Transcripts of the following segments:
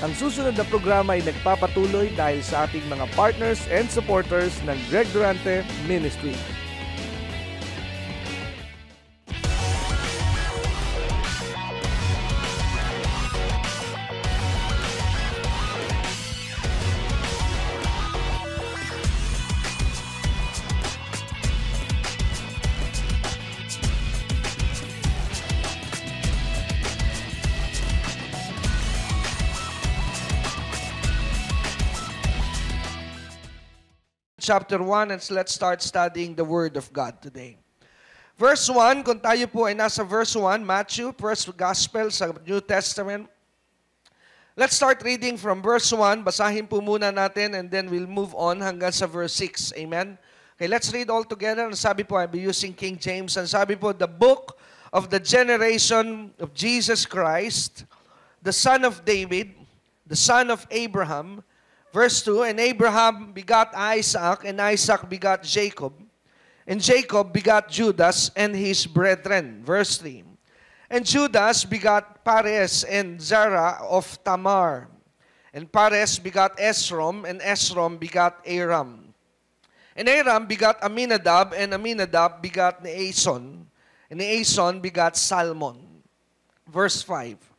Ang susunod na programa ay nagpapatuloy dahil sa ating mga partners and supporters ng Greg Durante Ministry. Chapter 1, and let's start studying the Word of God today. Verse 1, kung tayo po ay nasa verse 1, Matthew, first Gospel sa New Testament. Let's start reading from verse 1. Basahin po muna natin and then we'll move on hanggang sa verse 6. Amen? Okay, let's read all together. Ang sabi po, I'll be using King James. Ang sabi po, the book of the generation of Jesus Christ, the son of David, the son of Abraham. Verse 2, and Abraham begot Isaac, and Isaac begot Jacob, and Jacob begot Judas and his brethren. Verse 3, and Judas begot Perez and Zerah of Tamar, and Perez begot Esrom, and Esrom begot Aram. And Aram begot Aminadab, and Aminadab begot Neason, and Neason begot Salmon. Verse 5,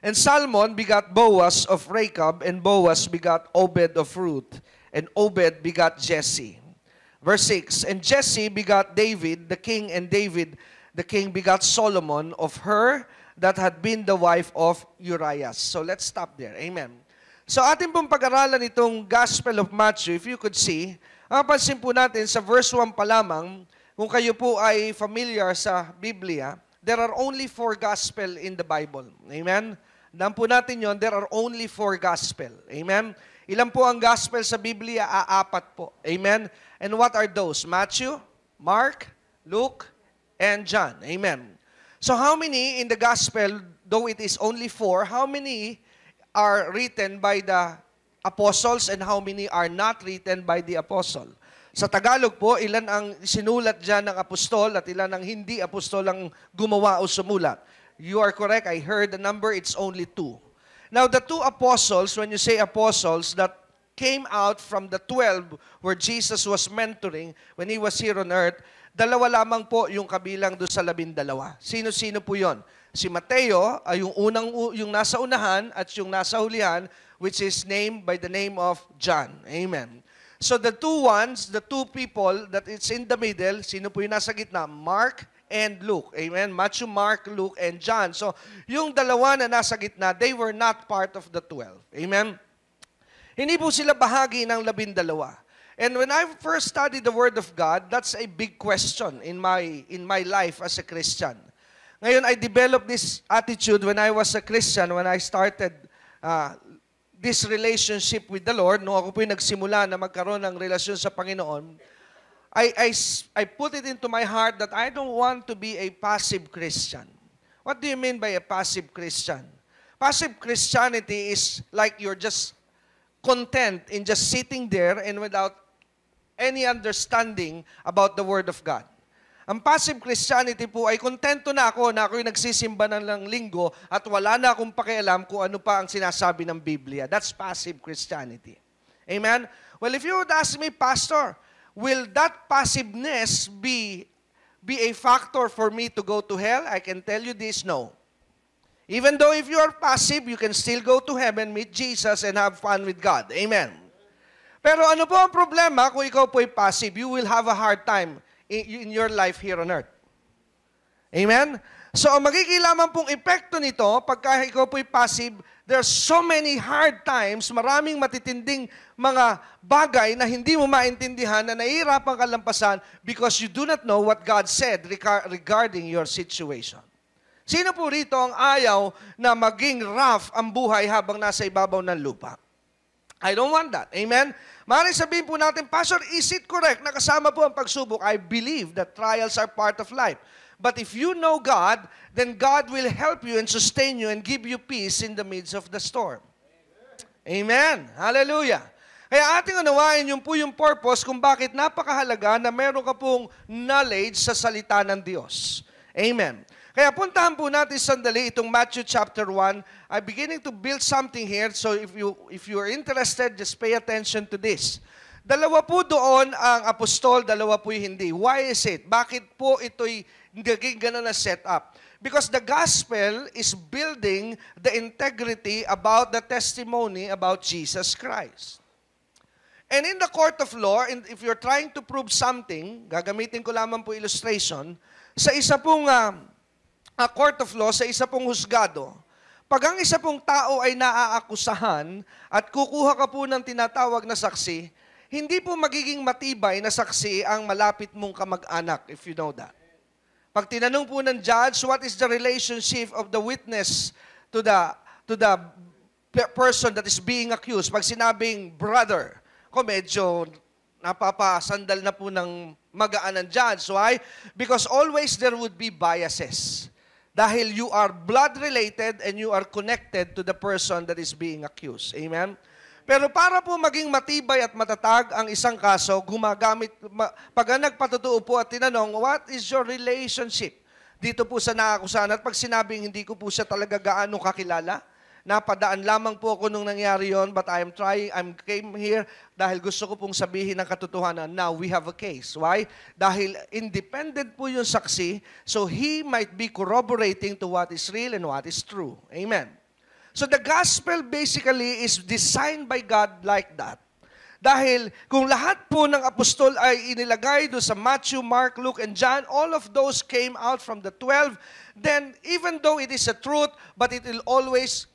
and Salmon begot Boaz of Rechab, and Boaz begot Obed of Ruth, and Obed begot Jesse. Verse 6, and Jesse begot David the king, and David the king begot Solomon of her that had been the wife of Uriah. So let's stop there. Amen. So ating pong pag-aralan itong Gospel of Matthew, if you could see, mapapansin po natin sa verse 1 pa lamang, kung kayo po ay familiar sa Biblia, there are only 4 gospel in the Bible. Amen? Alam po natin yon, there are only 4 gospel. Amen? Ilan po ang gospel sa Biblia? 4 po. Amen? And what are those? Matthew, Mark, Luke, and John. Amen. So how many in the gospel, though it is only 4, how many are written by the apostles and how many are not written by the apostle? Sa Tagalog po, ilan ang sinulat dyan ng apostol at ilan ang hindi apostol ang gumawa o sumulat? You are correct. I heard the number. It's only 2. Now, the 2 apostles, when you say apostles, that came out from the 12 where Jesus was mentoring when He was here on earth, dalawa lamang po yung kabilang doon sa 12. Sino-sino po yon? Si Mateo ay yung nasa unahan at yung nasa hulihan, which is named by the name of John. Amen. So the 2 ones, the 2 people that it's in the middle, sino po yung nasa gitna? Mark and Luke. Amen? Matthew, Mark, Luke, and John. So, yung dalawa na nasa gitna, they were not part of the 12. Amen? Hindi po sila bahagi ng 12. And when I first studied the Word of God, that's a big question in my life as a Christian. Ngayon, I developed this attitude when I was a Christian, when I started this relationship with the Lord. Nung ako po yung nagsimula na magkaroon ng relasyon sa Panginoon, I put it into my heart that I don't want to be a passive Christian. What do you mean by a passive Christian? Passive Christianity is like you're just content in just sitting there and without any understanding about the Word of God. Ang passive Christianity po ay kontento na ako yung nagsisimba ng linggo at wala na akong pakialam kung ano pa ang sinasabi ng Biblia. That's passive Christianity. Amen? Well, if you would ask me, Pastor, will that passiveness be a factor for me to go to hell? I can tell you this, no. Even though if you are passive, you can still go to heaven, meet Jesus, and have fun with God. Amen. Pero ano po ang problema kung ikaw po ay passive? You will have a hard time in your life here on earth. Amen? So, ang magiging lamang pong epekto nito, pagka ikaw po'y passive, there are so many hard times, maraming matitinding mga bagay na hindi mo maintindihan, na nahihirapan ka lampasan because you do not know what God said regarding your situation. Sino po rito ang ayaw na maging rough ang buhay habang nasa ibabaw ng lupa? I don't want that. Amen? Maaaring sabihin po natin, Pastor, is it correct na kasama po ang pagsubok? I believe that trials are part of life. But if you know God, then God will help you and sustain you and give you peace in the midst of the storm. Amen. Hallelujah. Kaya ating unawain yung po yung purpose kung bakit napakahalaga na meron ka pong knowledge sa salita ng Diyos. Amen. Kaya puntahan po natin sandali itong Matthew chapter 1. I'm beginning to build something here. So if you are interested, just pay attention to this. Dalawa po doon ang apostol, dalawa po hindi. Why is it? Bakit po ito'y naging ganun na setup? Because the gospel is building the integrity about the testimony about Jesus Christ. And in the court of law, if you're trying to prove something, gagamitin ko lamang po illustration, sa isa pong court of law, sa isa pong husgado, pag ang isa pong tao ay naaakusahan at kukuha ka po ng tinatawag na saksi, hindi po magiging matibay na saksi ang malapit mong kamag-anak, if you know that. Pag tinanong po ng judge, what is the relationship of the witness to the person that is being accused? Pag sinabing brother, medyo napapasandal na po ng magaan ng judge. Why? Because always there would be biases. Dahil you are blood-related and you are connected to the person that is being accused. Amen? Pero para po maging matibay at matatag ang isang kaso, pag nagpatotoo po at tinanong, what is your relationship dito po sa naakusahan? At pag sinabing hindi ko po siya talaga gaano kakilala, napadaan lamang po ako nung nangyari yon, but I came here dahil gusto ko pong sabihin ng katotohanan. Now, we have a case. Why? Dahil independent po yung saksi, so he might be corroborating to what is real and what is true. Amen. So the gospel basically is designed by God like that. Dahil kung lahat po ng apostol ay inilagay doon sa Matthew, Mark, Luke, and John, all of those came out from the 12, then even though it is a truth, but it will always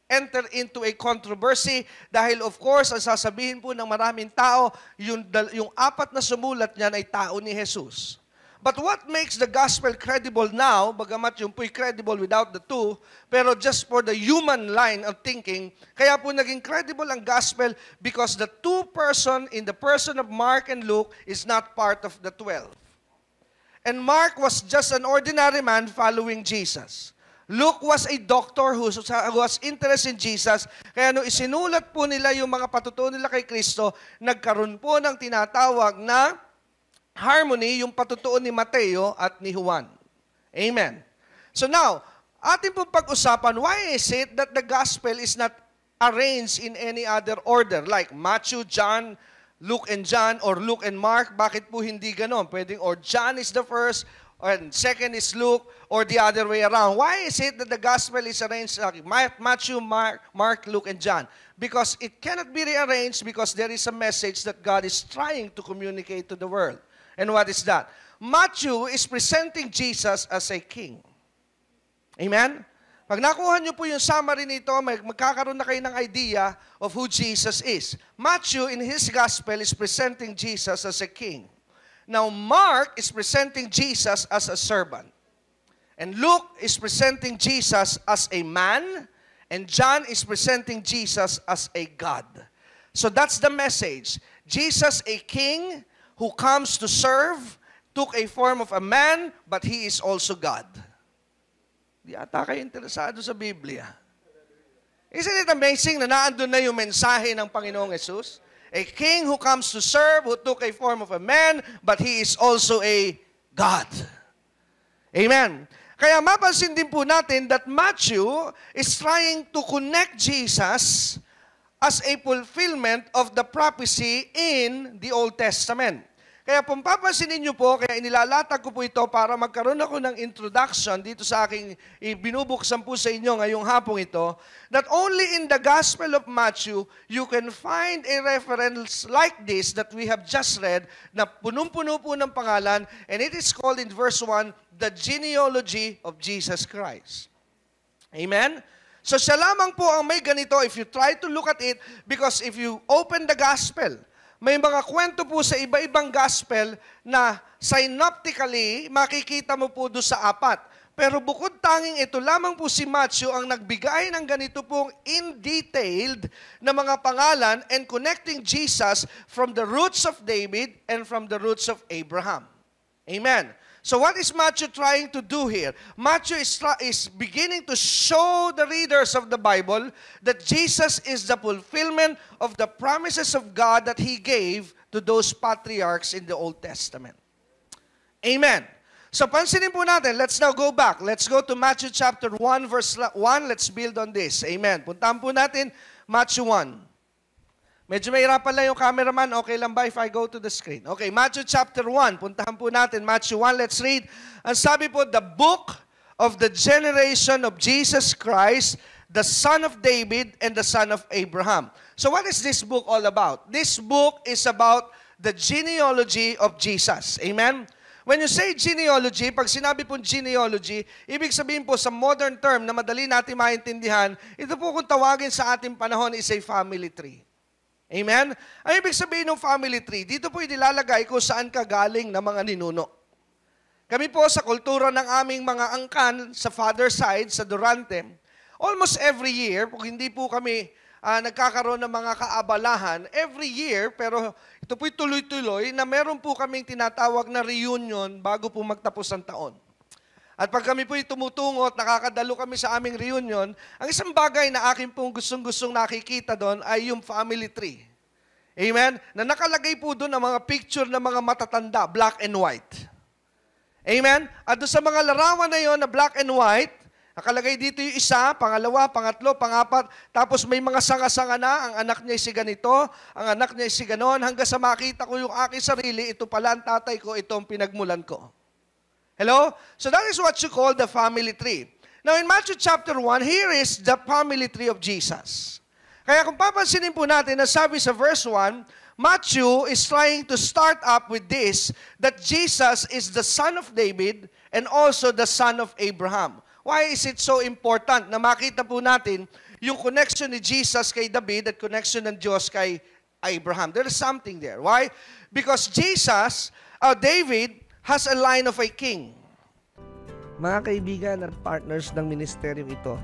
enter into a controversy dahil of course, ang sasabihin po ng maraming tao, yung apat na sumulat niyan ay tao ni Jesus. But what makes the gospel credible now, bagamat yung po'y credible without the two, pero just for the human line of thinking, kaya po naging credible ang gospel because the two person in the person of Mark and Luke is not part of the 12. And Mark was just an ordinary man following Jesus. Luke was a doctor who was interested in Jesus. Kaya nung isinulat po nila yung mga patutuo nila kay Kristo, nagkaroon po ng tinatawag na harmony, yung patutuo ni Mateo at ni Juan. Amen. So now, atin pong pag-usapan, why is it that the gospel is not arranged in any other order? Like Matthew, John, Luke and John, or Luke and Mark, bakit po hindi ganon? Pwedeng, or John is the first, and second is Luke, or the other way around. Why is it that the gospel is arranged like Matthew, Mark, Luke, and John? Because it cannot be rearranged because there is a message that God is trying to communicate to the world. And what is that? Matthew is presenting Jesus as a king. Amen? Pag nakuha niyo po yung summary nito, magkakaroon na kayo ng idea of who Jesus is. Matthew, in his gospel, is presenting Jesus as a king. Now, Mark is presenting Jesus as a servant. And Luke is presenting Jesus as a man. And John is presenting Jesus as a God. So that's the message. Jesus, a king who comes to serve, took a form of a man, but he is also God. Di ata kayo interesado sa Biblia. Isn't it amazing na naandun na yung mensahe ng Panginoong Jesus? A king who comes to serve, who took a form of a man, but he is also a God. Amen. Kaya mapansin din po natin that Matthew is trying to connect Jesus as a fulfillment of the prophecy in the Old Testament. Kaya kung papansinin niyo po, kaya inilalatag ko po ito para magkaroon ako ng introduction dito sa aking binubuksan po sa inyo ngayong hapong ito, that only in the Gospel of Matthew, you can find a reference like this that we have just read, na punong-puno po ng pangalan, and it is called in verse 1, the genealogy of Jesus Christ. Amen? So siya lamang po ang may ganito if you try to look at it, because if you open the Gospel, may mga kwento po sa iba-ibang gospel na synoptically makikita mo po doon sa apat. Pero bukod tanging ito lamang po si Matthew ang nagbigay ng ganito pong in-detailed na mga pangalan and connecting Jesus from the roots of David and from the roots of Abraham. Amen. So what is Matthew trying to do here? Matthew is beginning to show the readers of the Bible that Jesus is the fulfillment of the promises of God that He gave to those patriarchs in the Old Testament. Amen. So pansinin po natin, let's now go back. Let's go to Matthew chapter 1 verse 1. Let's build on this. Amen. Puntahan po natin Matthew 1. Medyo mahirapan lang yung cameraman. Okay lang ba if I go to the screen? Okay, Matthew chapter 1. Puntahan po natin Matthew 1. Let's read. Ang sabi po, the book of the generation of Jesus Christ, the son of David and the son of Abraham. So what is this book all about? This book is about the genealogy of Jesus. Amen? When you say genealogy, pag sinabi pong genealogy, ibig sabihin po sa modern term na madali natin maintindihan, ito po kung tawagin sa ating panahon is a family tree. Amen? Ang ibig sabihin ng family tree, dito po inilalagay kung saan ka galing na mga ninuno. Kami po sa kultura ng aming mga angkan sa father side, sa Durante, almost every year, kung hindi po kami nagkakaroon ng mga kaabalahan, every year, pero ito po'y tuloy-tuloy, na meron po kaming tinatawag na reunion bago po magtapos ang taon. At pag kami po'y tumutungo at nakakadalo kami sa aming reunion, ang isang bagay na akin pong gustong-gustong nakikita doon ay yung family tree. Amen? Na nakalagay po doon ang mga picture ng mga matatanda, black and white. Amen? At doon sa mga larawan na yon na black and white, nakalagay dito yung isa, pangalawa, pangatlo, pangapat, tapos may mga sanga-sanga na, ang anak niya si ganito, ang anak niya si ganon, hanggang sa makita ko yung aking sarili, ito pala ang tatay ko, ito ang pinagmulan ko. Hello? So that is what you call the family tree. Now in Matthew chapter 1, here is the family tree of Jesus. Kaya kung papansinin po natin, nasabi sa verse 1, Matthew is trying to start up with this, that Jesus is the son of David and also the son of Abraham. Why is it so important na makita po natin yung connection ni Jesus kay David at connection ng Diyos kay Abraham? There is something there. Why? Because David has a line of a king. Mga kaibigan at partners ng ministeryong ito,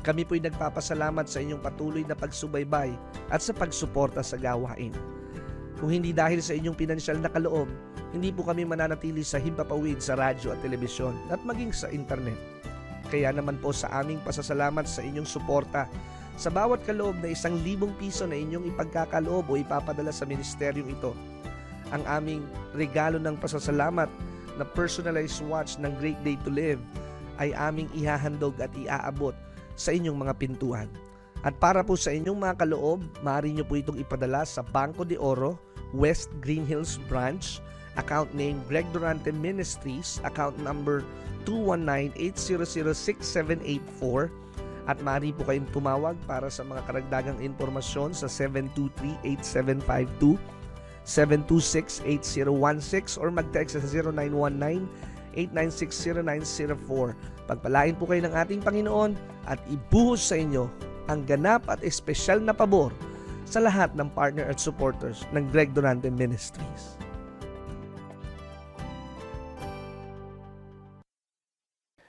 kami po'y nagpapasalamat sa inyong patuloy na pagsubaybay at sa pagsuporta sa gawain. Kung hindi dahil sa inyong pinansyal na kaloob, hindi po kami mananatili sa himpapawid sa radyo at telebisyon at maging sa internet. Kaya naman po sa aming pasasalamat sa inyong suporta, sa bawat kaloob na 1,000 piso na inyong ipagkakaloob o ipapadala sa ministeryong ito, ang aming regalo ng pasasalamat na personalized watch ng Great Day to Live ay aming ihahandog at iaabot sa inyong mga pintuan. At para po sa inyong mga kaloob, maaari nyo po itong ipadala sa Banco de Oro, West Green Hills Branch, account name Greg Durante Ministries, account number 219-800-6784, at maaari po kayong tumawag para sa mga karagdagang informasyon sa 723-8752, 726-8016 or mag-text sa 0919-896-0904. Pagpalain po kayo ng ating Panginoon at ibuhos sa inyo ang ganap at espesyal na pabor sa lahat ng partner at supporters ng Greg Durante Ministries.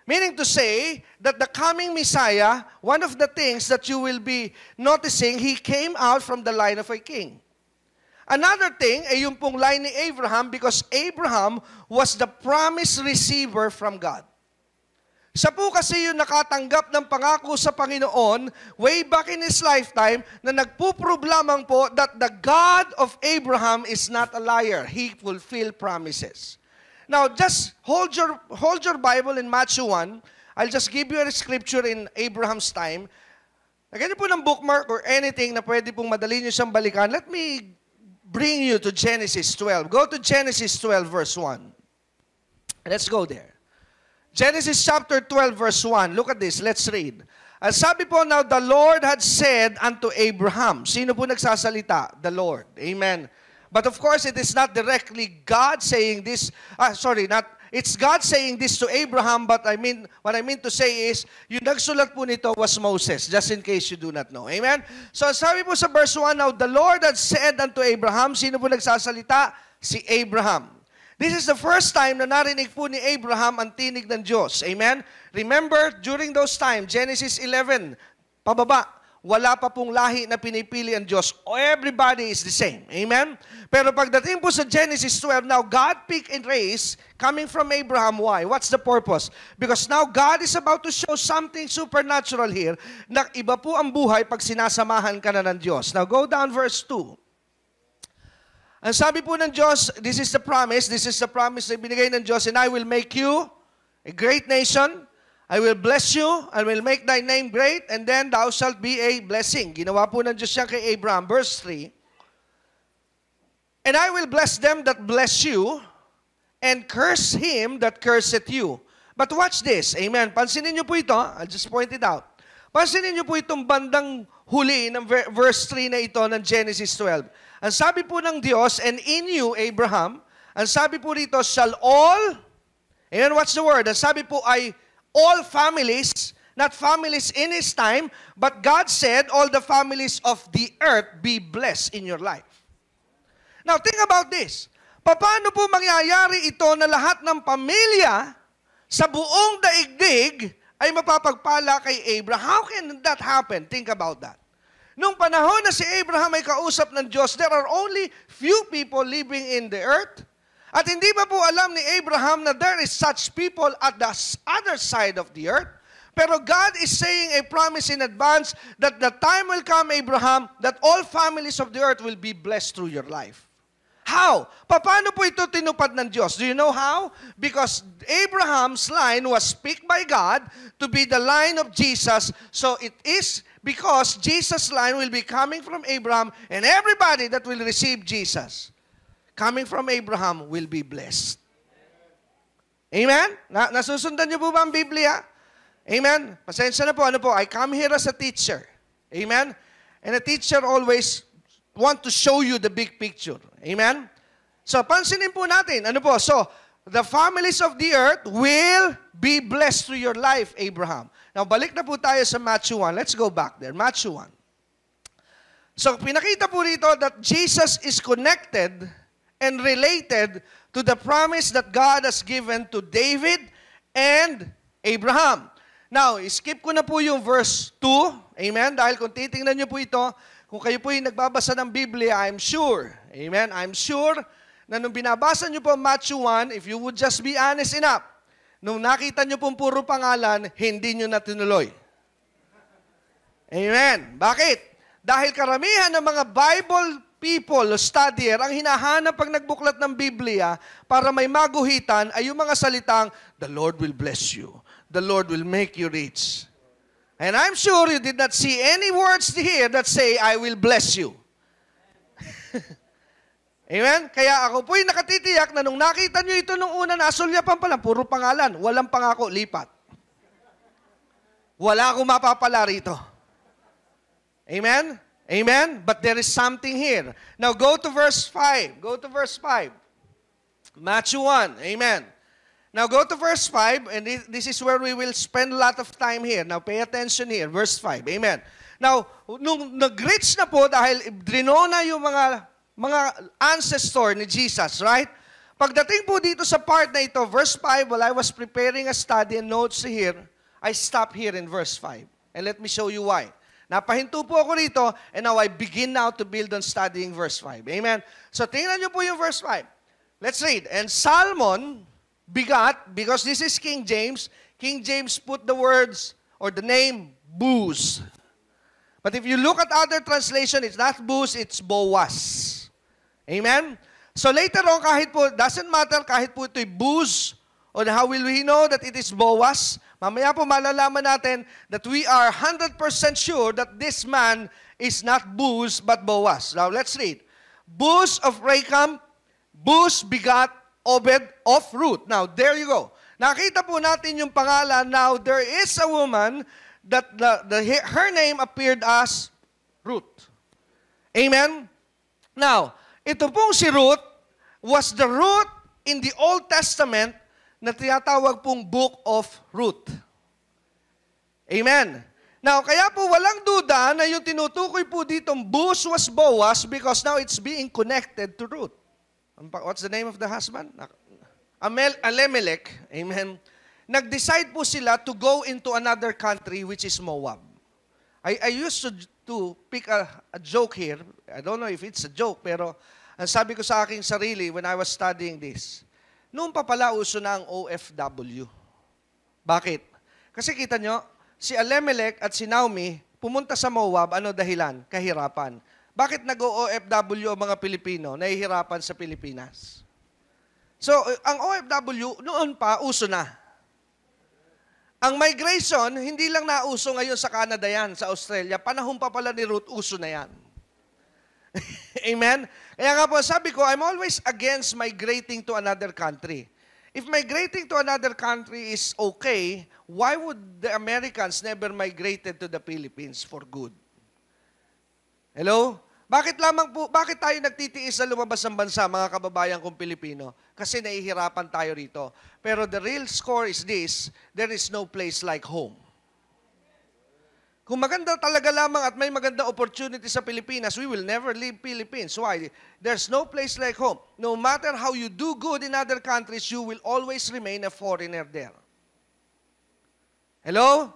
Meaning to say that the coming Messiah, one of the things that you will be noticing, he came out from the line of a king. Another thing ay yung pong line ni Abraham, because Abraham was the promise receiver from God. Siya po kasi yung nakatanggap ng pangako sa Panginoon way back in his lifetime na nagpuproblamang po that the God of Abraham is not a liar. He fulfill promises. Now, just hold your Bible in Matthew 1. I'll just give you a scripture in Abraham's time. Lagyan niyo po ng bookmark or anything na pwede pong madali niyo siyang balikan. Let me bring you to Genesis 12. Go to Genesis 12 verse 1. Let's go there. Genesis chapter 12 verse 1. Look at this. Let's read. Ang sabi po, now the Lord had said unto Abraham. Sino po nagsasalita? The Lord. Amen. But of course, it is not directly God saying this. It's God saying this to Abraham, but what I mean to say is, yung nagsulat po nito was Moses, just in case you do not know. Amen? So, sabi po sa verse 1, now the Lord had said unto Abraham, sino po nagsasalita? Si Abraham. This is the first time na narinig po ni Abraham ang tinig ng Diyos. Amen? Remember, during those times, Genesis 11, pababa, wala pa pong lahi na pinipili ang Diyos. Everybody is the same. Amen? Pero pagdating po sa Genesis 12, now God picked and raised coming from Abraham. Why? What's the purpose? Because now God is about to show something supernatural here na iba po ang buhay pag sinasamahan ka na ng Diyos. Now go down verse 2. Ang sabi po ng Diyos, this is the promise na binigay ng Diyos, and I will make you a great nation. I will bless you, I will make thy name great, and then thou shalt be a blessing. Ginawa po ng Diyos yan kay Abraham. Verse 3, and I will bless them that bless you, and curse him that curseth you. But watch this, amen. Pansinin niyo po ito, I'll just point it out. Pansinin niyo po itong bandang huli ng verse 3 na ito ng Genesis 12. Ang sabi po ng Diyos, and in you, Abraham, ang sabi po rito, shall all, amen, what's the word? Ang sabi po ay, all families, not families in His time, but God said, all the families of the earth be blessed in your life. Now, think about this. Paano po mangyayari ito na lahat ng pamilya sa buong daigdig ay mapapagpala kay Abraham? How can that happen? Think about that. Nung panahon na si Abraham ay kausap ng Diyos, there are only few people living in the earth. At hindi pa po alam ni Abraham na there is such people at the other side of the earth. Pero God is saying a promise in advance that the time will come, Abraham, that all families of the earth will be blessed through your life. How? Paano po ito tinupad ng Diyos? Do you know how? Because Abraham's line was picked by God to be the line of Jesus. So it is because Jesus' line will be coming from Abraham, and everybody that will receive Jesus coming from Abraham will be blessed. Amen? Nasusundan niyo po ba ang Biblia? Amen? Pasensya na po. Ano po? I come here as a teacher. Amen? And a teacher always want to show you the big picture. Amen? So, pansinin po natin. Ano po? So, the families of the earth will be blessed through your life, Abraham. Now, balik na po tayo sa Matthew 1. Let's go back there. Matthew 1. So, pinakita po rito that Jesus is connected and related to the promise that God has given to David and Abraham. Now, skip ko na po yung verse 2. Amen? Dahil kung titingnan nyo po ito, kung kayo po yung nagbabasa ng Biblia, I'm sure, amen, I'm sure na nung binabasa nyo po Matthew 1, if you would just be honest enough, nung nakita nyo pong puro pangalan, hindi nyo na tinuloy. Amen. Bakit? Dahil karamihan ng mga Bible people o studier, ang hinahanap pag nagbuklat ng Biblia para may maguhitan ay yung mga salitang, the Lord will bless you. The Lord will make you rich. And I'm sure you did not see any words here that say, I will bless you. Amen? Kaya ako po'y nakatitiyak na nung nakita nyo ito nung una, nasulyapan pa lang, puro pangalan, walang pangako, lipat. Wala akong mapapala rito. Amen? Amen? But there is something here. Now go to verse 5. Go to verse 5. Matthew 1. Amen. Now go to verse 5, and this is where we will spend a lot of time here. Now pay attention here. Verse 5. Amen. Now, nung nag-reach na po, dahil drinona yung mga ancestor ni Jesus, right? Pagdating po dito sa part na ito, verse 5, while I was preparing a study and notes here, I stopped here in verse 5. And let me show you why. Napahinto po ako rito, and now I begin now to build on studying verse 5. Amen? So, tingnan nyo po yung verse 5. Let's read. And Salmon begot, because this is King James put the words, or the name, Booz. But if you look at other translation, it's not Booz, it's Boaz. Amen? So later on, kahit po, doesn't matter, kahit po ito'y Booz, or how will we know that it is Boaz? Mamaya po malalaman natin that we are 100% sure that this man is not Booz, but Boaz. Now, let's read. Booz of Racham, Booz begot Obed of Ruth. Now, there you go. Nakita po natin yung pangalan. Now, there is a woman that her name appeared as Ruth. Amen? Now, ito pong si Ruth was the Ruth in the Old Testament na tinatawag pong Book of Ruth. Amen? Now, kaya po walang duda na yung tinutukoy po ditong Booz was Boaz because now it's being connected to Ruth. What's the name of the husband? Elimelech. Amen. Nag-decide po sila to go into another country which is Moab. I used to pick a joke here. I don't know if it's a joke, pero ang sabi ko sa aking sarili when I was studying this, noon pa pala uso na ang OFW. Bakit? Kasi kita nyo, si Elimelech at si Naomi pumunta sa Moab, ano dahilan? Kahirapan. Bakit nag-OFW ang mga Pilipino? Nahihirapan sa Pilipinas. So, ang OFW, noon pa, uso na. Ang migration, hindi lang nauso ngayon sa Canada yan, sa Australia. Panahon pa pala ni Ruth, uso na yan. Amen? Kaya nga po, sabi ko, I'm always against migrating to another country. If migrating to another country is okay, why would the Americans never migrated to the Philippines for good? Hello? Bakit tayo nagtitiis sa lumabas ng bansa, mga kababayan kong Pilipino? Kasi nahihirapan tayo rito. Pero the real score is this, there is no place like home. Kung maganda talaga lamang at may maganda opportunity sa Pilipinas, we will never leave Philippines. Why? There's no place like home. No matter how you do good in other countries, you will always remain a foreigner there. Hello?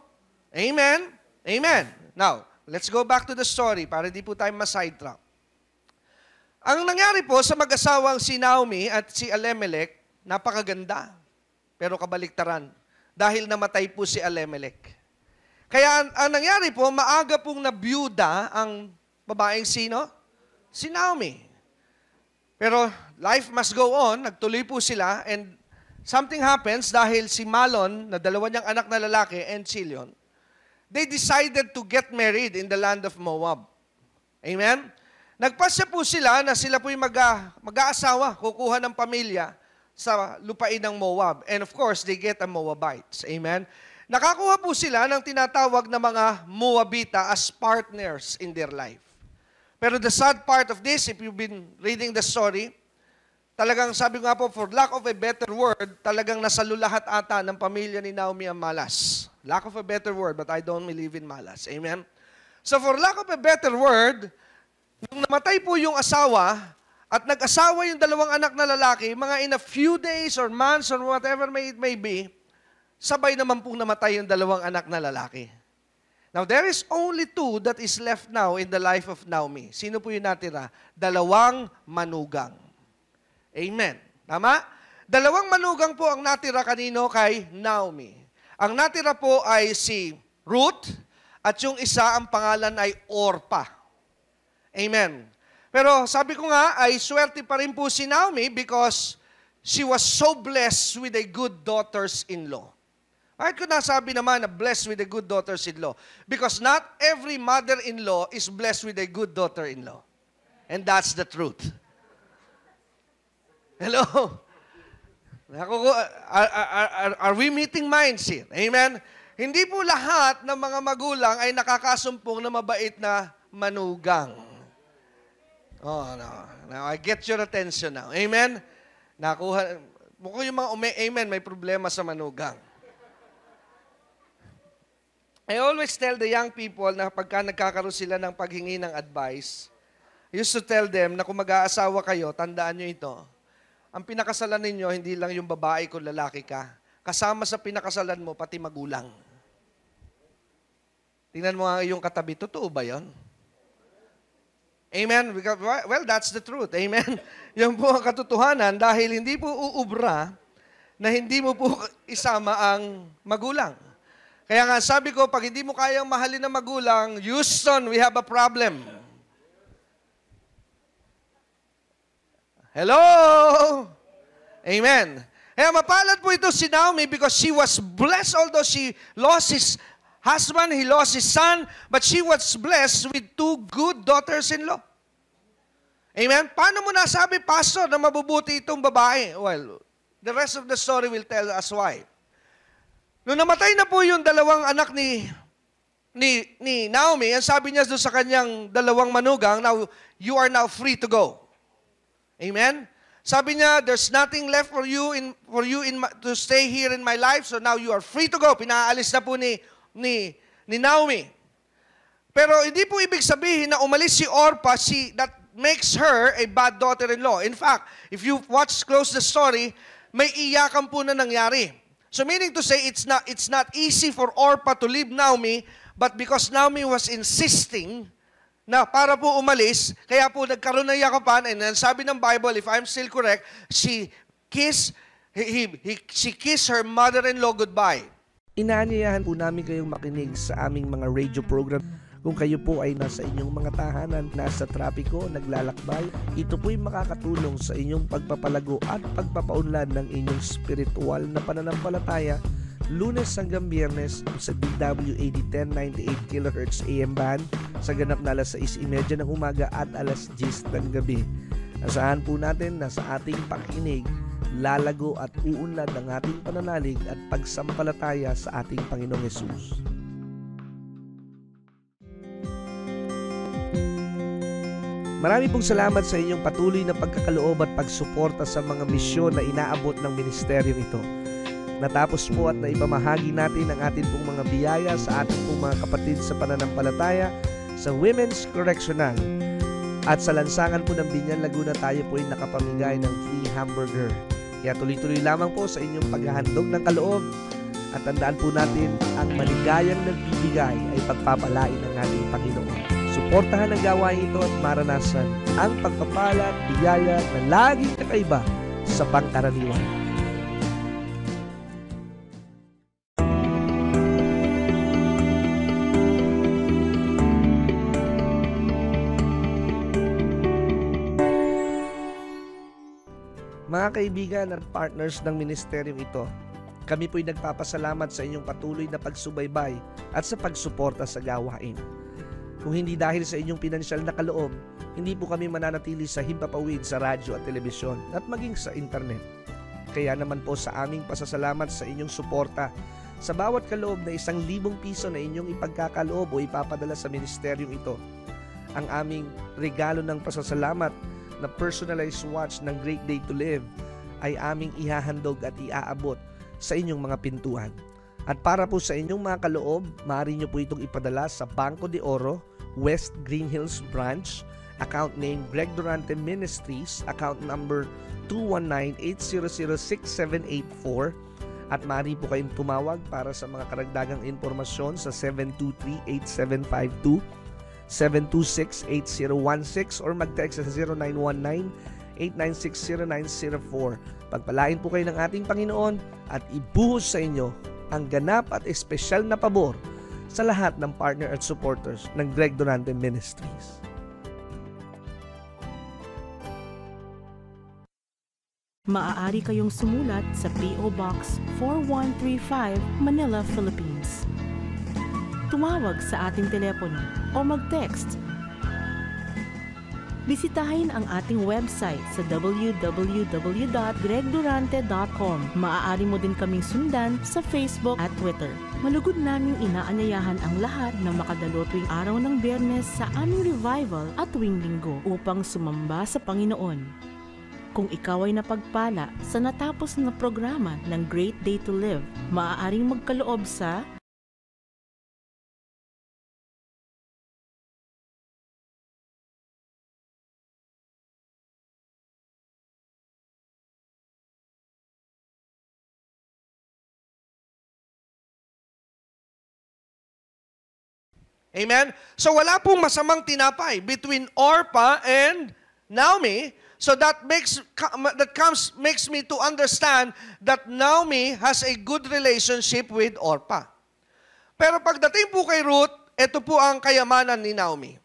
Amen? Amen. Now, let's go back to the story para di po tayo ma-sidetrack. Ang nangyari po sa mag-asawang si Naomi at si Elimelech, napakaganda, pero kabaliktaran. Dahil namatay po si Elimelech. Kaya ang nangyari po, maaga pong nabiyuda ang babaeng sino? Si Naomi. Pero life must go on, nagtuloy po sila, and something happens dahil si Malon, na dalawa niyang anak na lalaki, and Chilion, they decided to get married in the land of Moab. Amen? Nagpasya po sila na sila po'y mag-aasawa, kukuha ng pamilya sa lupain ng Moab. And of course, they get a Moabites. Amen? Nakakuha po sila ng tinatawag na mga Moabita as partners in their life. Pero the sad part of this, if you've been reading the story, talagang sabi nga po, for lack of a better word, talagang nasalulahat ata ng pamilya ni Naomi ang malas. Lack of a better word, but I don't believe in malas. Amen? So for lack of a better word, nung namatay po yung asawa, at nag-asawa yung dalawang anak na lalaki, mga in a few days or months or whatever it may be, sabay naman pong namatay yung dalawang anak na lalaki. Now, there is only two that is left now in the life of Naomi. Sino po yung natira? Dalawang manugang. Amen. Tama? Dalawang manugang po ang natira kanino kay Naomi. Ang natira po ay si Ruth at yung isa ang pangalan ay Orpah. Amen. Pero sabi ko nga ay swerte pa rin po si Naomi because she was so blessed with a good daughters-in-law. Bakit ko nasabi naman na blessed with a good daughters-in-law? Because not every mother-in-law is blessed with a good daughter-in-law. And that's the truth. Hello? Are we meeting minds here? Amen? Hindi po lahat ng mga magulang ay nakakasumpong na mabait na manugang. Oh, no. Now, I get your attention now. Amen? Mukhang yung mga amen, may problema sa manugang. I always tell the young people na pagka nagkakaroon sila ng paghingi ng advice, I used to tell them na kung mag-aasawa kayo, tandaan nyo ito, ang pinakasalan ninyo, hindi lang yung babae kung lalaki ka. Kasama sa pinakasalan mo, pati magulang. Tingnan mo nga yung katabi, totoo ba yun? Amen? Well, that's the truth. Amen? Yan po ang katotohanan dahil hindi po uubra na hindi mo po isama ang magulang. Kaya nga sabi ko, pag hindi mo kayang mahalin ng magulang, Houston, we have a problem. Hello? Amen. Kaya mapalad po ito si Naomi because she was blessed although she lost his husband, he lost his son, but she was blessed with two good daughters-in-law. Amen? Paano mo nasabi, Pastor, na mabubuti itong babae? Well, the rest of the story will tell us why. Nung namatay na po yung dalawang anak ni Naomi, ang sabi niya doon sa kanyang dalawang manugang, now, you are now free to go. Amen? Sabi niya, there's nothing left for you to stay here in my life, so now you are free to go. Pinaalis na po ni Naomi. Pero hindi po ibig sabihin na umalis si Orpah, that makes her a bad daughter-in-law. In fact, if you watch close the story, may iyakan po na nangyari. So meaning to say, it's not easy for Orpah to leave Naomi, but because Naomi was insisting na para po umalis, kaya po nagkaroon ng yakapan, and sabi ng Bible, if I'm still correct, she kissed her mother-in-law goodbye. Inaanyayahan po namin kayong makinig sa aming mga radio program. Kung kayo po ay nasa inyong mga tahanan, nasa trapiko, naglalakbay, ito po'y makakatulong sa inyong pagpapalago at pagpapaunlad ng inyong spiritual na pananampalataya Lunes hanggang Biyernes sa DWAD 1098 kHz AM band sa ganap na alas 6:30 ng umaga at alas 10 ng gabi. Asahan po natin na sa ating pakinig, lalago at uunlad ang ating pananalig at pagsampalataya sa ating Panginoong Hesus. Marami pong salamat sa inyong patuloy na pagkakaloob at pagsuporta sa mga misyon na inaabot ng ministeryong ito. Natapos po at naipamahagi natin ang ating pong mga biyaya sa ating pong mga kapatid sa pananampalataya sa Women's Correctional. At sa lansangan po ng Binyan, Laguna, tayo po ay nakapamigay ng free hamburger. Kaya tuloy-tuloy lamang po sa inyong paghahandog ng kaloob. At tandaan po natin, ang maligayang nagbibigay ay pagpapalain ng ating Panginoon. Suportahan ang gawain ito at maranasan ang pagpapala at biyaya na laging kakaiba sa pangkaraniwan. Mga kaibigan at partners ng ministeryong ito, kami po'y nagpapasalamat sa inyong patuloy na pagsubaybay at sa pagsuporta sa gawain. Kung hindi dahil sa inyong pinansyal na kaloob, hindi po kami mananatili sa himpapawid sa radyo at telebisyon at maging sa internet. Kaya naman po sa aming pasasalamat sa inyong suporta, sa bawat kaloob na 1,000 piso na inyong ipagkakaloob o ipapadala sa ministeryong ito, ang aming regalo ng pasasalamat na personalized watch ng Great Day to Live ay aming ihahandog at iaabot sa inyong mga pintuan. At para po sa inyong mga kaloob, maaari nyo po itong ipadala sa Banco de Oro, West Green Hills Branch, account name Greg Durante Ministries, account number 219-800-6784, at maaari po kayong tumawag para sa mga karagdagang informasyon sa 723-8752, 726-8016 or mag-text sa 0919-896-0904. Pagpalain po kayo ng ating Panginoon at ibuhos sa inyo ang ganap at espesyal na pabor sa lahat ng partner at supporters ng Greg Durante Ministries. Maaari kayong sumulat sa P.O. Box 4135, Manila, Philippines. Tumawag sa ating telepono o mag-text. Bisitahin ang ating website sa www.gregdurante.com. Maaari mo din kaming sundan sa Facebook at Twitter. Malugod naming inaanyayahan ang lahat na makadalo tuwing araw ng Biyernes sa aming revival at tuwing Linggo upang sumamba sa Panginoon. Kung ikaw ay napagpala sa natapos na programa ng Great Day to Live, maaaring magkaloob sa Amen? So wala pong masamang tinapay between Orpah and Naomi. So that makes me to understand that Naomi has a good relationship with Orpah. Pero pagdating po kay Ruth, ito po ang kayamanan ni Naomi.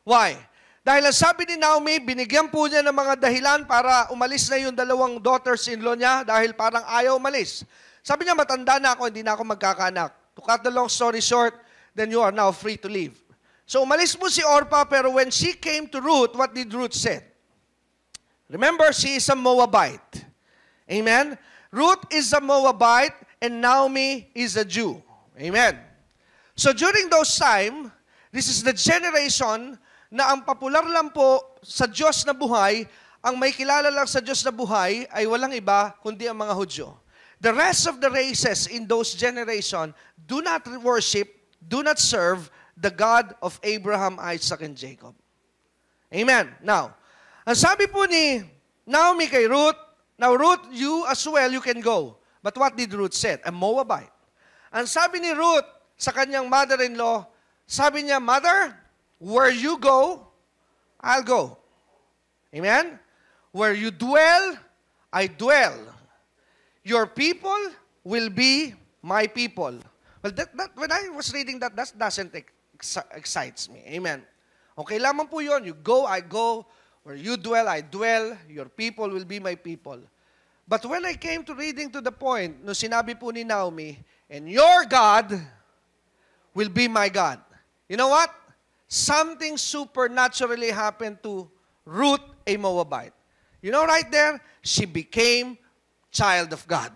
Why? Dahil ang sabi ni Naomi, binigyan po niya ng mga dahilan para umalis na yung 2 daughters-in-law niya dahil parang ayaw umalis. Sabi niya, matanda na ako, hindi na ako magkakaanak. To cut the long story short, then you are now free to leave. So umalis po si Orpah, pero when she came to Ruth, what did Ruth say? Remember, she is a Moabite. Amen? Ruth is a Moabite and Naomi is a Jew. Amen? So during those time, this is the generation na ang popular lang po sa Diyos na buhay, ang may kilala lang sa Diyos na buhay ay walang iba kundi ang mga Hudyo. The rest of the races in those generation do not worship, do not serve the God of Abraham, Isaac, and Jacob. Amen. Now, ang sabi po ni Naomi kay Ruth, now Ruth, you as well, you can go. But what did Ruth say? A Moabite. Ang sabi ni Ruth sa kanyang mother-in-law, sabi niya, Mother, where you go, I'll go. Amen? Where you dwell, I dwell. Your people will be my people. Well, when I was reading that doesn't excites me. Amen. Okay lamang po yun. You go, I go. Where you dwell, I dwell. Your people will be my people. But when I came to reading to the point, no sinabi po ni Naomi, and your God will be my God. You know what? Something supernaturally happened to Ruth, a Moabite. You know right there, she became child of God.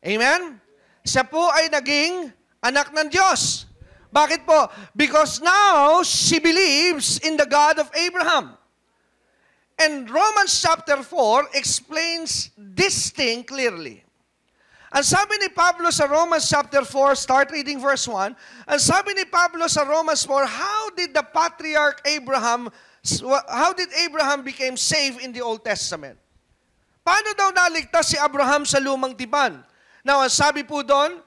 Amen? Siya po ay naging anak ng Diyos. Bakit po? Because now, she believes in the God of Abraham. And Romans chapter 4 explains this thing clearly. Ang sabi ni Pablo sa Romans chapter 4, start reading verse 1, ang sabi ni Pablo sa Romans 4, how did Abraham became saved in the Old Testament? Paano daw naligtas si Abraham sa lumang tipan? Now, ang sabi po doon,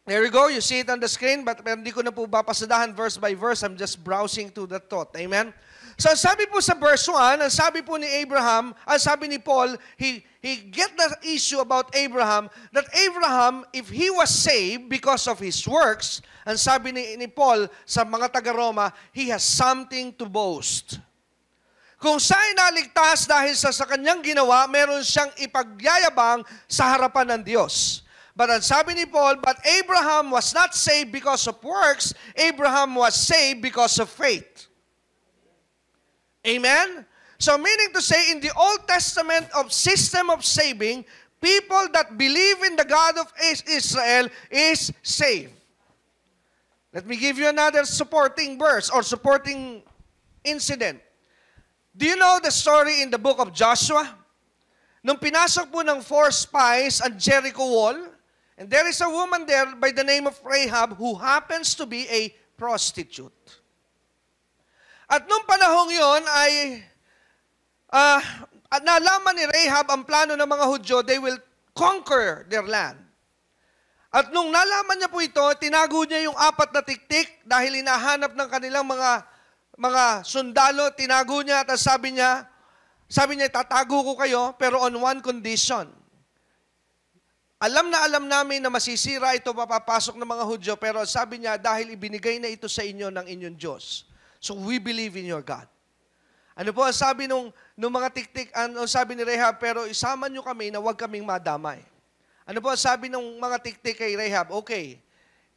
there you go, you see it on the screen, but hindi ko na po papasadahan verse by verse, I'm just browsing to the thought. Amen? So, sabi po sa verse 1, ang sabi po ni Abraham, ang sabi ni Paul, he get the issue about Abraham, that Abraham, if he was saved because of his works, ang sabi ni Paul sa mga taga-Roma, he has something to boast. Kung siya ay naligtas dahil sa kanyang ginawa, meron siyang ipagyayabang sa harapan ng Diyos. But ang sabi ni Paul, but Abraham was not saved because of works, Abraham was saved because of faith. Amen? So meaning to say, in the Old Testament of system of saving, people that believe in the God of Israel is saved. Let me give you another supporting verse or supporting incident. Do you know the story in the book of Joshua? Nung pinasok po ng 4 spies ang Jericho wall, and there is a woman there by the name of Rahab who happens to be a prostitute. At nung panahong yon ay nalaman ni Rahab ang plano ng mga Hudyo, they will conquer their land. At nung nalaman niya po ito, tinago niya yung 4 na tiktik dahil hinahanap ng kanilang mga sundalo, tinago niya at sabi niya, tatago ko kayo pero on one condition. Alam namin na masisira ito, papapasok ng mga Hudyo, pero sabi niya, dahil ibinigay na ito sa inyo ng inyong Diyos. So we believe in your God. Ano po ang sabi nung mga tiktik, ano sabi ni Rahab, pero isama nyo kami na huwag kaming madamay. Ano po ang sabi ng mga tiktik kay Rahab, okay,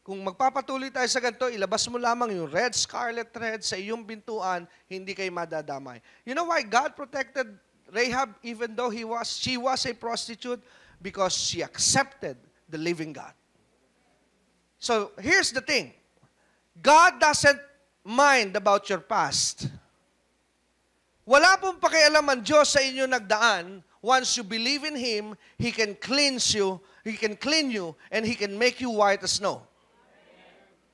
kung magpapatuloy tayo sa ganito, ilabas mo lamang yung red scarlet thread sa iyong bintuan, hindi kayo madadamay. You know why God protected Rahab even though she was a prostitute? Because she accepted the living God. So, here's the thing. God doesn't mind about your past. Wala pong pakialam ang Diyos sa inyo nagdaan. Once you believe in Him, He can cleanse you, He can clean you, and He can make you white as snow.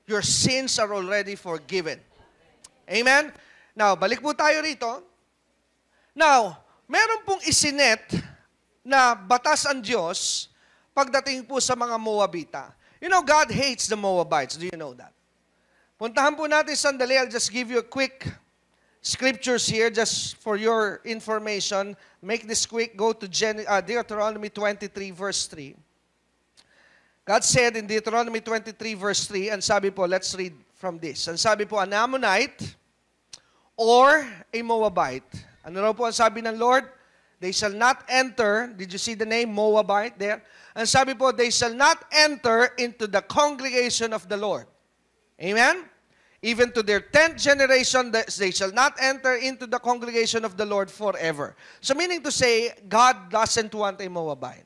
Your sins are already forgiven. Amen? Now, balik po tayo rito. Now, meron pong isinet na batas ang Diyos pagdating po sa mga Moabita. You know, God hates the Moabites. Do you know that? Puntahan po natin sandali. I'll just give you a quick scriptures here just for your information. Make this quick. Go to Deuteronomy 23 verse 3. God said in Deuteronomy 23 verse 3, and sabi po, let's read from this. And sabi po, an Ammonite or a Moabite. Ano raw po ang sabi ng Lord? They shall not enter. Did you see the name Moabite there? And sabi po, they shall not enter into the congregation of the Lord. Amen? Even to their 10th generation, they shall not enter into the congregation of the Lord forever. So meaning to say, God doesn't want a Moabite.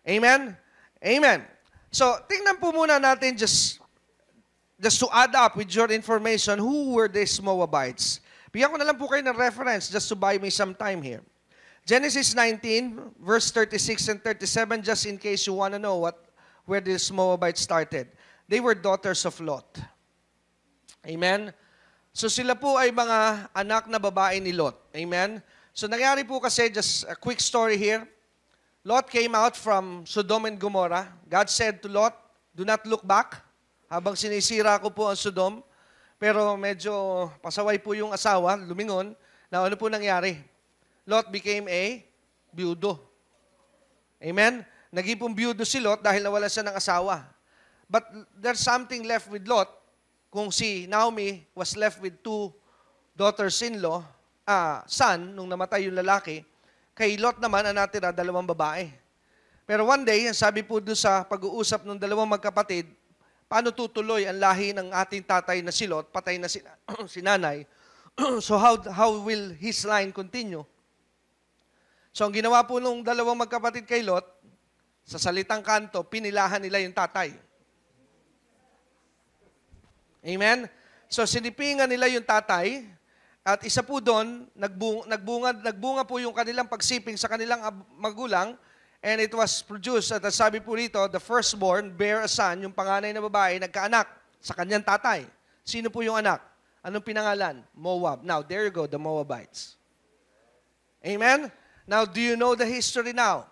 Amen? Amen. So, tingnan po muna natin just to add up with your information, who were these Moabites? Bigyan ko na lang po kayo ng reference just to buy me some time here. Genesis 19, verse 36 and 37, just in case you want to know where these Moabites started. They were daughters of Lot. Amen? So sila po ay mga anak na babae ni Lot. Amen? So nangyari po kasi, just a quick story here. Lot came out from Sodom and Gomorrah. God said to Lot, do not look back. Habang sinisira ko po ang Sodom. Pero medyo pasaway po yung asawa, lumingon. Now ano po nangyari? Lot became a byudo. Amen? Naging pong byudo si Lot dahil nawala siya ng asawa. But there's something left with Lot. Kung si Naomi was left with 2 daughters-in-law, son, nung namatay yung lalaki, kay Lot naman ang natira 2 babae. Pero one day, sabi po doon sa pag-uusap ng 2 magkapatid, paano tutuloy ang lahi ng ating tatay na si Lot, patay na si nanay. So how will his line continue? So ang ginawa po nung 2 magkapatid kay Lot, sa salitang kanto, pinilahan nila yung tatay. Amen? So sinipingan nila yung tatay, at isa po doon, nagbunga po yung kanilang pagsiping sa kanilang magulang, and it was produced, at sabi po rito, the firstborn bear a son, yung panganay na babae, nagkaanak sa kanyang tatay. Sino po yung anak? Anong pinangalan? Moab. Now, there you go, the Moabites. Amen? Now, do you know the history now?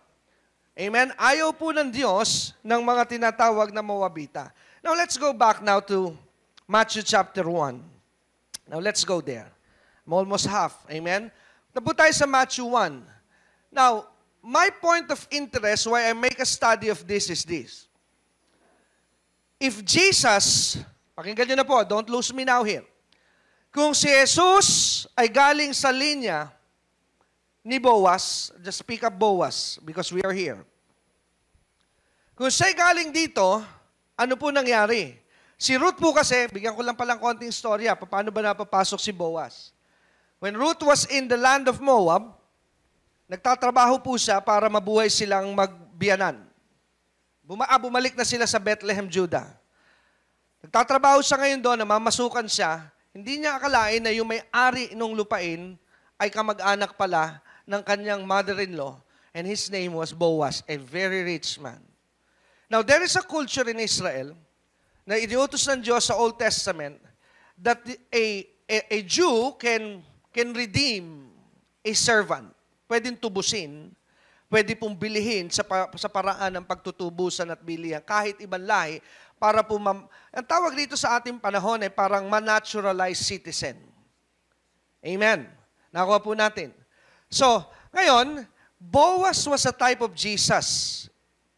Amen? Ayaw po ng Diyos ng mga tinatawag na Moabita. Now, let's go back now to Matthew chapter 1. Now, let's go there. I'm almost half. Amen? Tapo tayo sa Matthew 1. Now, my point of interest why I make a study of this is this. If Jesus, pakinggan nyo na po, don't lose me now here. Kung si Jesus ay galing sa linya ni Boaz, just pick up Boaz because we are here. Kung siya galing dito, ano po nangyari? Si Ruth po kasi, bigyan ko lang palang konting storya, paano ba napapasok si Boaz? When Ruth was in the land of Moab, nagtatrabaho po siya para mabuhay silang magbiyanan. Bumalik na sila sa Bethlehem, Judah. Nagtatrabaho siya ngayon doon, namamasukan siya. Hindi niya akalain na yung may-ari ng lupain ay kamag-anak pala ng kanyang mother-in-law, and his name was Boaz, a very rich man. Now, there is a culture in Israel na iniutos ng Diyos sa Old Testament that a Jew can redeem a servant. Pwedeng tubusin, pwede pong bilihin sa paraan ng pagtutubusan at bilihan, kahit ibang lahi, para po, ang tawag dito sa ating panahon ay parang ma-naturalized citizen. Amen. Nakuha po natin. So, ngayon, Boaz was a type of Jesus.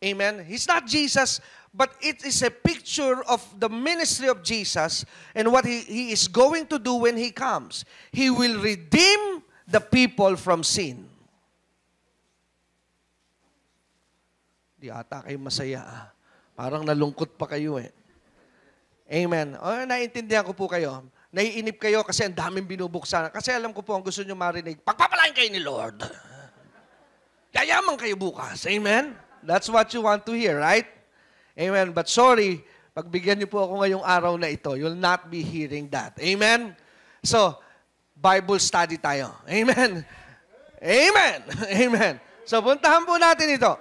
Amen. He's not Jesus, but it is a picture of the ministry of Jesus and what he is going to do when he comes. He will redeem the people from sin. Di ata kayo masaya. Parang nalungkot pa kayo eh. Amen. O, naiintindihan ko po kayo. Naiinip kayo kasi ang daming binubuksan. Kasi alam ko po ang gusto nyo marinig, pagpapalain kayo ni Lord. Yayaman kayo bukas. Amen? That's what you want to hear, right? Amen. But sorry, pagbigyan niyo po ako ngayong araw na ito, you'll not be hearing that. Amen? So, Bible study tayo. Amen? Amen! Amen. So, puntahan po natin ito.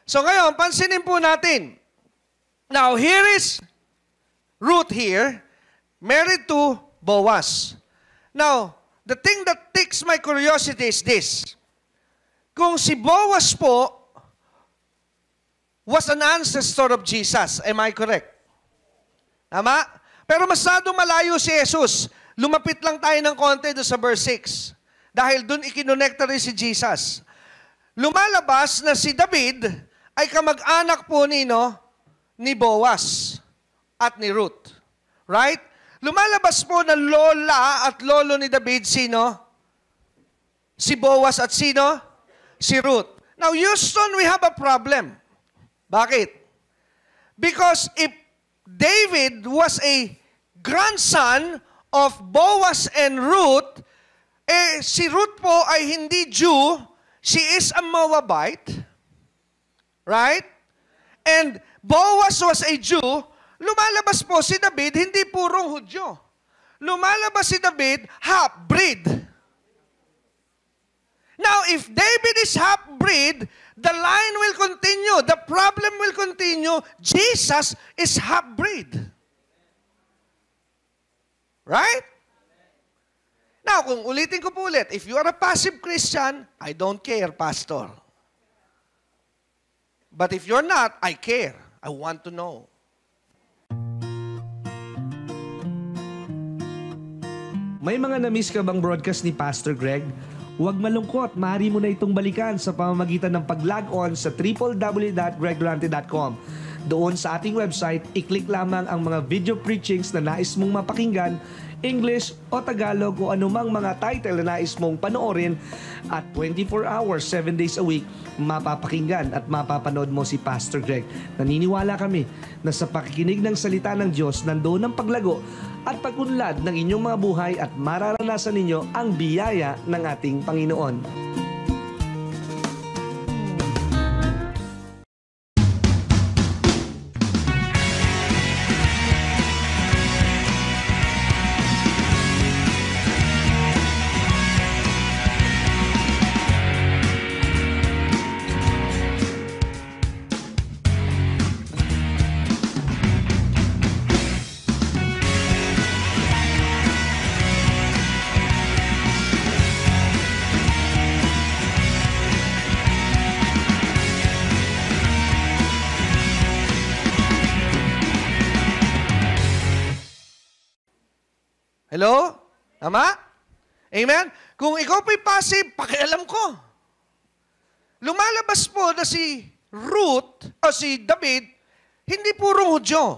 So, ngayon, pansinin po natin. Now, here is Ruth here, married to Boaz. Now, the thing that takes my curiosity is this. Kung si Boaz po was an ancestor of Jesus, am I correct? Tama? Pero masyado malayo si Jesus. Lumapit lang tayo ng konti doon sa verse 6. Dahil doon ikinonekta rin si Jesus. Lumalabas na si David ay kamag-anak po ni Boaz at ni Ruth. Right? Lumalabas po na lola at lolo ni David, sino? Si Boaz at sino? Si Ruth. Now, Houston, we have a problem. Bakit? Because if David was a grandson of Boaz and Ruth, si Ruth po ay hindi Jew, she is a Moabite. Right? And Boaz was a Jew, lumalabas po si David, hindi purong Hudyo. Lumalabas si David, half-breed. Now, if David is half-breed, the line will continue. The problem will continue. Jesus is half-breed. Right? Now, kung ulitin ko po ulit, if you are a passive Christian, I don't care, Pastor. But if you're not, I care. I want to know. May mga na-miss ka bang broadcast ni Pastor Greg? Huwag malungkot, maaari mo na itong balikan sa pamamagitan ng pag-log on sa www.greggorante.com. Doon sa ating website, i-click lamang ang mga video preachings na nais mong mapakinggan, English o Tagalog o anumang mga title na nais mong panoorin at 24 hours, 7 days a week, mapapakinggan at mapapanood mo si Pastor Greg. Naniniwala kami na sa pakikinig ng salita ng Diyos, nandoon ang paglago at pag-unlad ng inyong mga buhay at mararanasan ninyo ang biyaya ng ating Panginoon. Hello? Tama? Amen? Kung ikaw po'y passive, pakialam ko. Lumalabas po na si Ruth o si David, hindi puro Hudyo.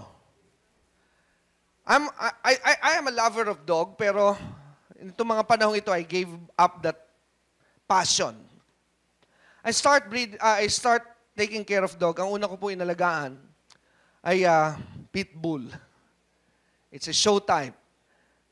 I am a lover of dog, pero itong mga panahong ito, I gave up that passion. I start taking care of dog. Ang una ko po inalagaan ay pitbull. It's a showtime.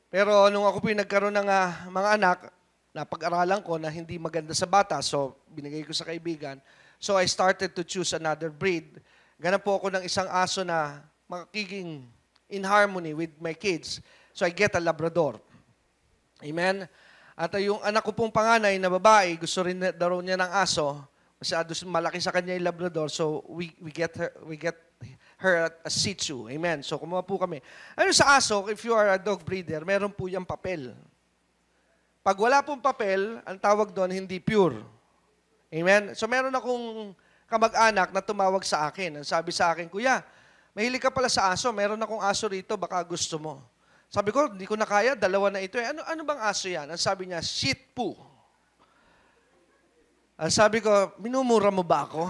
Pero nung ako po nagkaroon ng mga anak, napag-aralan ko na hindi maganda sa bata, so binigay ko sa kaibigan. So I started to choose another breed. Ganap po ako ng isang aso na makikiging in harmony with my kids. So I get a Labrador. Amen? At yung anak ko pong panganay na babae, gusto rin daw niya ng aso. Masyado malaki sa kanya yung Labrador, so we get her a Shih Tzu. Amen. So, kumuha po kami. Ano sa aso, if you are a dog breeder, meron po yung papel. Pag wala pong papel, ang tawag doon, hindi pure. Amen. So, meron akong kamag-anak na tumawag sa akin. Ang sabi sa akin, Kuya, mahilig ka pala sa aso. Meron akong aso rito, baka gusto mo. Sabi ko, hindi ko na kaya, dalawa na ito. Ano bang aso yan? Ang sabi niya, Shih Tzu. Ang sabi ko, minumura mo ba ako?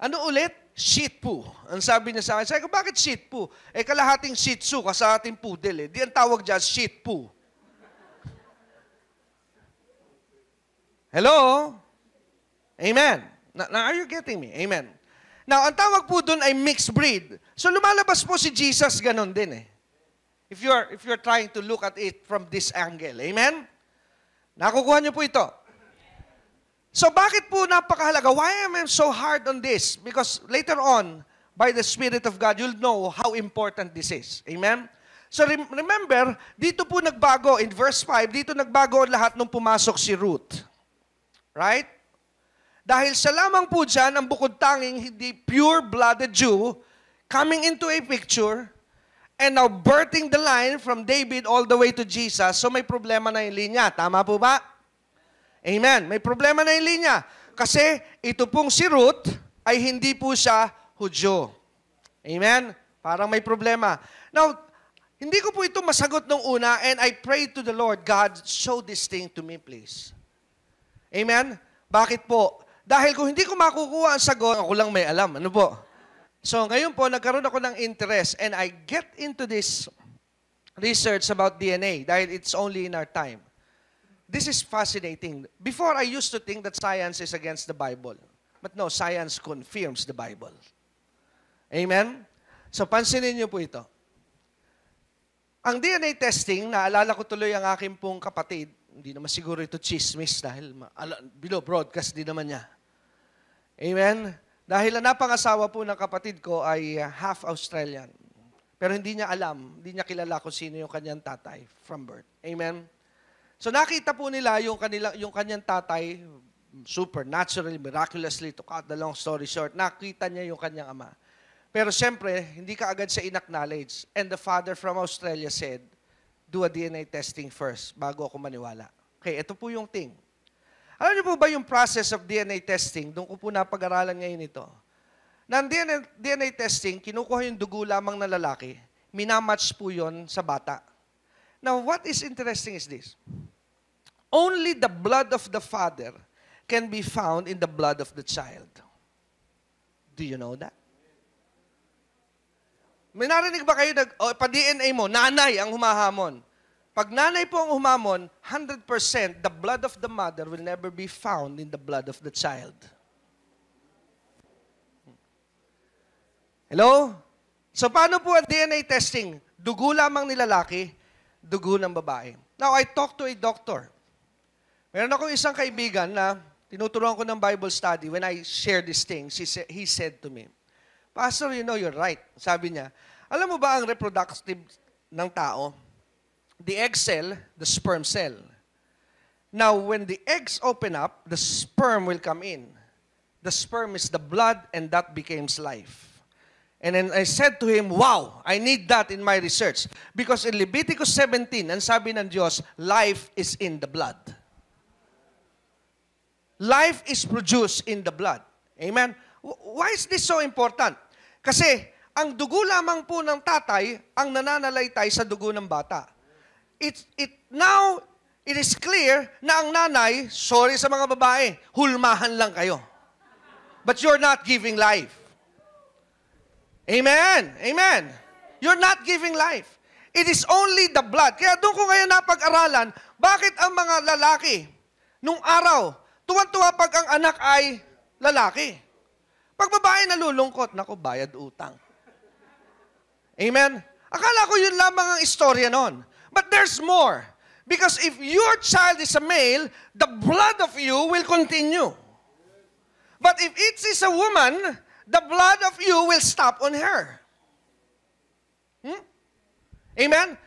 Ano ulit? Shih Tzu. Ang sabi niya sa akin, sabi ko, bakit Shih Tzu? Kalahating Shih Tzu, kasalahating poodle. Di ang tawag dyan, Shih Tzu. Hello? Amen. Now, are you getting me? Amen. Now, ang tawag po dun ay mixed breed. So, lumalabas po si Jesus ganon din eh. If you're trying to look at it from this angle. Amen? Nakukuha niyo po ito. So bakit po napakahalaga? Why am I so hard on this? Because later on, by the Spirit of God, you'll know how important this is. Amen? So remember, dito po nagbago, in verse 5, dito nagbago lahat nung pumasok si Ruth. Right? Dahil sa lamang po dyan, ang bukod tanging hindi pure-blooded Jew, coming into a picture, and now birthing the line from David all the way to Jesus, so may problema na yung linya. Tama po ba? Amen. May problema na yung linya. Kasi ito pong si Ruth ay hindi po siya Hudyo. Amen? Parang may problema. Now, hindi ko po ito masagot nung una and I prayed to the Lord, God, show this thing to me, please. Amen? Bakit po? Dahil kung hindi ko makukuha ang sagot, ako lang may alam. Ano po? So, ngayon po, nagkaroon ako ng interest and I get into this research about DNA dahil it's only in our time. This is fascinating. Before, I used to think that science is against the Bible. But no, science confirms the Bible. Amen? So, pansinin niyo po ito. Ang DNA testing, naalala ko tuloy ang aking pong kapatid, hindi naman siguro ito chismis dahil bilo-broadcast din naman niya. Amen? Dahil ang napangasawa po ng kapatid ko ay half Australian. Pero hindi niya alam, hindi niya kilala kung sino yung kanyang tatay from birth. Amen? So nakita po nila yung kanyang tatay, supernaturally, miraculously, to cut the long story short, nakita niya yung kanyang ama. Pero siyempre, hindi ka agad siya in-acknowledge. And the father from Australia said, do a DNA testing first bago ako maniwala. Okay, ito po yung thing. Alam niyo po ba yung process of DNA testing? Doon ko po napag-aralan ngayon ito. Nang DNA testing, kinukuha yung dugo lamang na lalaki, minamatch po yon sa bata. Now, what is interesting is this. Only the blood of the father can be found in the blood of the child. Do you know that? May narinig ba kayo, pa-DNA mo, nanay ang humahamon. Pag nanay po ang humamon, 100% the blood of the mother will never be found in the blood of the child. Hello? So paano po ang DNA testing? Dugo lamang ni lalaki, dugo ng babae. Now, I talked to a doctor. Meron akong isang kaibigan na tinuturuan ko ng Bible study. When I share these things, he said to me, Pastor, you know, you're right. Sabi niya, alam mo ba ang reproductive ng tao? The egg cell, the sperm cell. Now, when the eggs open up, the sperm will come in. The sperm is the blood, and that becomes life. And then I said to him, wow, I need that in my research. Because in Leviticus 17, ang sabi ng Diyos, life is in the blood. Life is produced in the blood. Amen? Why is this so important? Kasi ang dugo lamang po ng tatay ang nananalaytay sa dugo ng bata. Now, it is clear na ang nanay, sorry sa mga babae, hulmahan lang kayo. But you're not giving life. Amen. Amen. You're not giving life. It is only the blood. Kaya doon ko ngayon napag-aralan, bakit ang mga lalaki, nung araw, tuwan-tuwa pag ang anak ay lalaki. Pag babae nalulungkot, naku, bayad utang. Amen? Akala ko yun lamang ang istorya nun. But there's more. Because if your child is a male, the blood of you will continue. But if it is a woman, the blood of you will stop on her. Amen?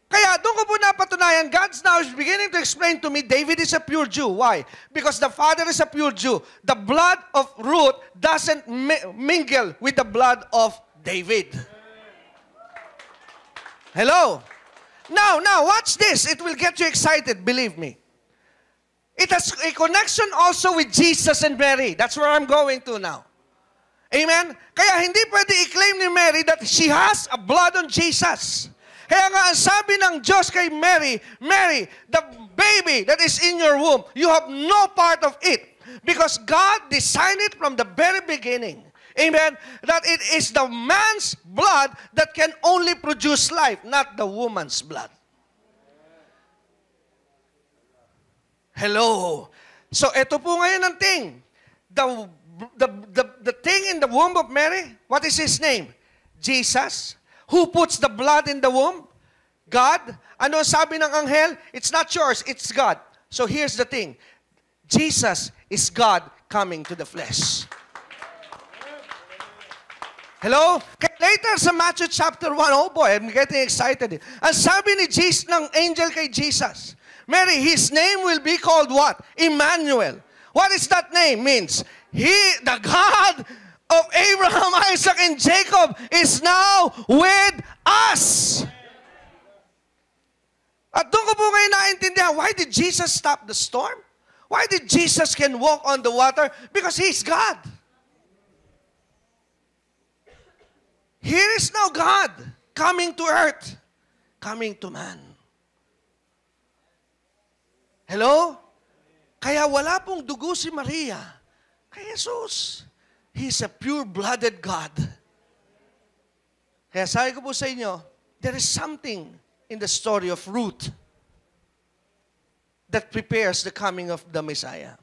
Kaya doon ko po napatunayan, God's now is beginning to explain to me, David is a pure Jew. Why? Because the father is a pure Jew. The blood of Ruth doesn't mingle with the blood of David. Hello? Now, watch this. It will get you excited, believe me. It has a connection also with Jesus and Mary. That's where I'm going to now. Amen? Kaya hindi pwede i-claim ni Mary that she has a blood on Jesus. Kaya nga, ang sabi ng Diyos kay Mary, Mary, the baby that is in your womb, you have no part of it. Because God designed it from the very beginning. Amen? That it is the man's blood that can only produce life, not the woman's blood. Hello? So, ito po ngayon ang thing. The thing in the womb of Mary, what is his name? Jesus. Who puts the blood in the womb? God. Ano sabi ng anghel? It's not yours, it's God. So here's the thing. Jesus is God coming to the flesh. Hello? Later sa Matthew chapter 1, oh boy, I'm getting excited. Ang sabi ni Jesus, ng angel kay Jesus, Mary, his name will be called what? Emmanuel. What is that name? Means, the God of Abraham, Isaac, and Jacob is now with us. At doon ko po ngayon naintindihan, why did Jesus stop the storm? Why did Jesus can walk on the water? Because He's God. Here is now God coming to earth, coming to man. Hello? Kaya wala pong dugo si Maria kay Jesus. He's a pure-blooded God. Kaya sabi ko po sa inyo, there is something in the story of Ruth that prepares the coming of the Messiah.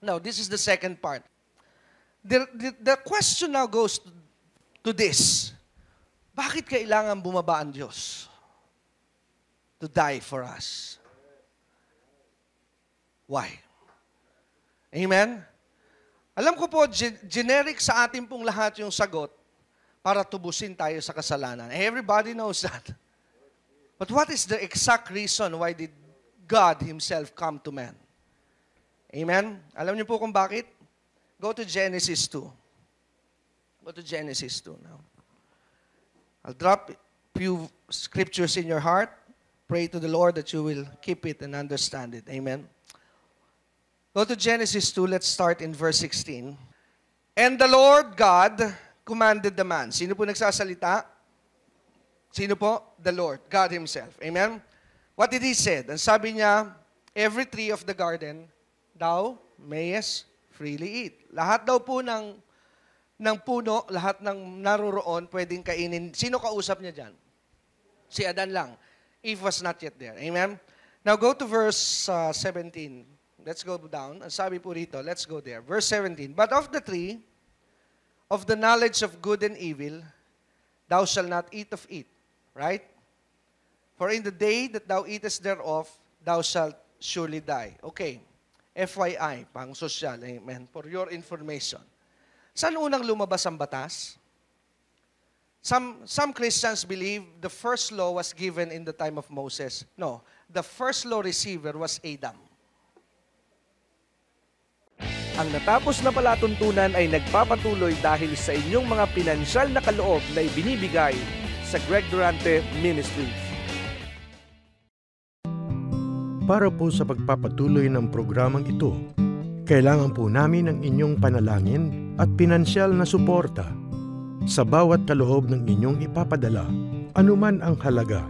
Now, this is the second part. The question now goes to this. Bakit kailangan bumaba ang Diyos to die for us? Why? Amen? Alam ko po, generic sa atin pong lahat yung sagot para tubusin tayo sa kasalanan. Everybody knows that. But what is the exact reason why did God Himself come to man? Amen? Alam niyo po kung bakit? Go to Genesis 2. Go to Genesis 2 now. I'll drop a few scriptures in your heart. Pray to the Lord that you will keep it and understand it. Amen? Go to Genesis 2. Let's start in verse 16. And the Lord God commanded the man. Sino po nagsasalita? Sino po? The Lord, God Himself. Amen? What did He say? Ang sabi niya, every tree of the garden, thou mayest freely eat. Lahat daw po ng ng puno, lahat ng naroroon, pwedeng kainin. Sino kausap niya dyan? Si Adan lang. Eve was not yet there. Amen? Now go to verse 17. Let's go down. Ang sabi po rito, let's go there. Verse 17. But of the tree, of the knowledge of good and evil, thou shalt not eat of it. Right? For in the day that thou eatest thereof, thou shalt surely die. Okay. FYI, pang social. Amen. For your information. Saan unang lumabas ang batas? Some Christians believe the first law was given in the time of Moses. No, the first law receiver was Adam. Ang natapos na palatuntunan ay nagpapatuloy dahil sa inyong mga pinansyal na kaloob na ibinibigay sa Greg Durante Ministries. Para po sa pagpapatuloy ng programang ito, kailangan po namin ang inyong panalangin at pinansyal na suporta. Sa bawat kaloob ng inyong ipapadala, anuman ang halaga,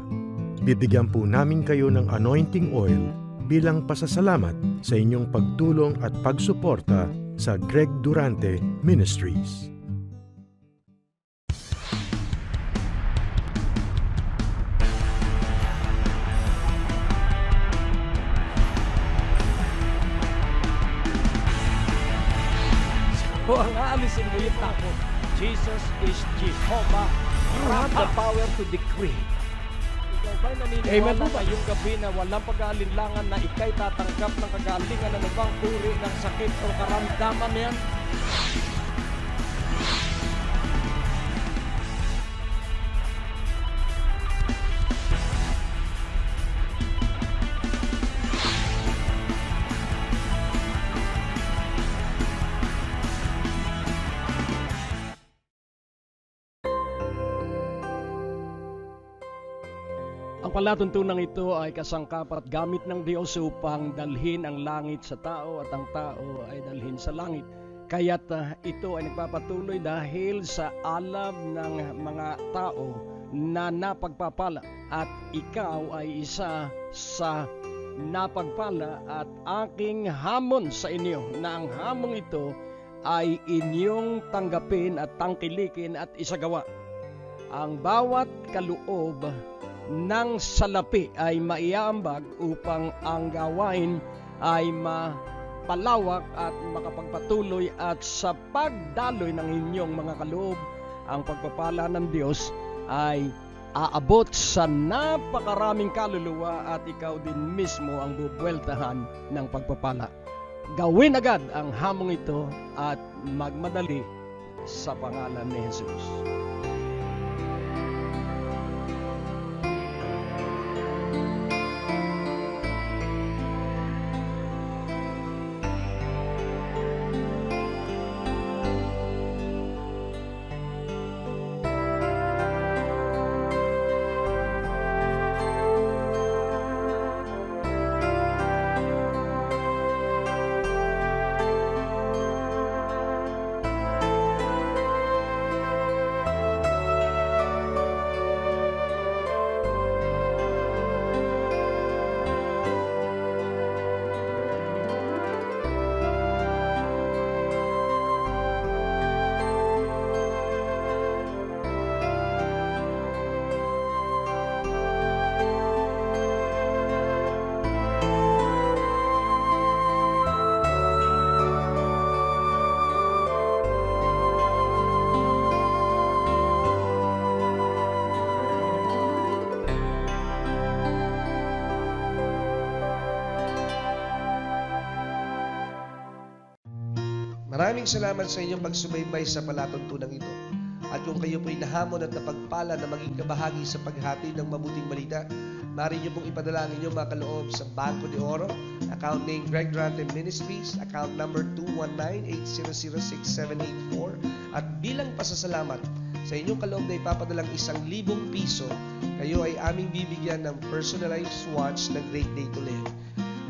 bibigyan po namin kayo ng anointing oil bilang pasasalamat sa inyong pagtulong at pagsuporta sa Greg Durante Ministries. O ang aalisin mo yung takot. Jesus is Jehovah. You have the power to decree. Ikaw ba'y naniniwala ngayong gabi na walang pag-aalinlangan na ikay tatanggap ng kagalingan ng ibang uri ng sakit o karamdaman yan? Ang palatuntunan ito ay kasangkapat gamit ng Diyos upang dalhin ang langit sa tao at ang tao ay dalhin sa langit. Kaya't ito ay nagpapatuloy dahil sa alam ng mga tao na napagpapala at ikaw ay isa sa napagpala at aking hamon sa inyo na ang hamon ito ay inyong tanggapin at tangkilikin at isagawa. Ang bawat kaloob ng salapi ay maiambag upang ang gawain ay mapalawak at makapagpatuloy at sa pagdaloy ng inyong mga kaloob, ang pagpapala ng Diyos ay aabot sa napakaraming kaluluwa at ikaw din mismo ang bubueltahan ng pagpapala. Gawin agad ang hamong ito at magmadali sa pangalan ni Jesus. Maraming salamat sa inyong pagsubaybay sa palatuntunang ito. At kung kayo po'y nahamon at napagpala na maging kabahagi sa paghati ng mabuting balita, maaari niyo pong ipadala ang inyong mga kaloob sa Banco de Oro, account name Greg Durante Ministries, account number 219-800-6784. At bilang pasasalamat sa inyong kaloob na ipapadalang 1,000 piso, kayo ay aming bibigyan ng personalized watch na Great Day to Live.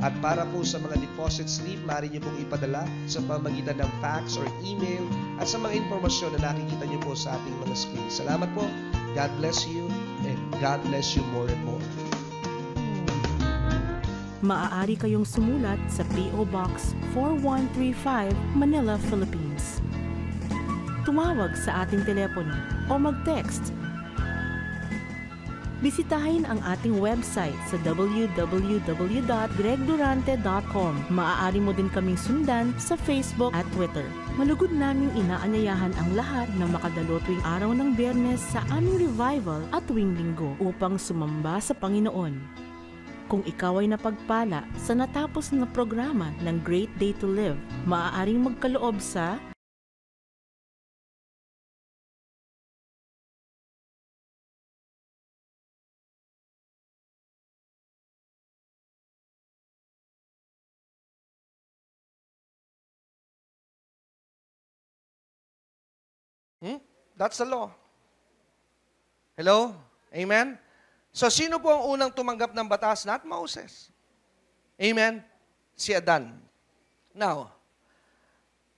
At para po sa mga deposit slip, maaari niyo pong ipadala sa pamamagitan ng fax or email at sa mga impormasyon na nakikita niyo po sa ating mga screen. Salamat po. God bless you and God bless you more and more. Maaari kayong sumulat sa P.O. Box 4135, Manila, Philippines. tumawag sa ating telepono o mag-text. Bisitahin ang ating website sa www.gregdurante.com. Maaari mo din kaming sundan sa Facebook at Twitter. Malugod naming inaanyayahan ang lahat na makadalo tuwing araw ng Biyernes sa aming revival at tuwing Linggo upang sumamba sa Panginoon. Kung ikaw ay napagpala sa natapos na programa ng Great Day to Live, maaaring magkaloob sa That's the law. Hello? Amen? So, sino po ang unang tumanggap ng batas? Not Moses. Amen? Si Adan. Now,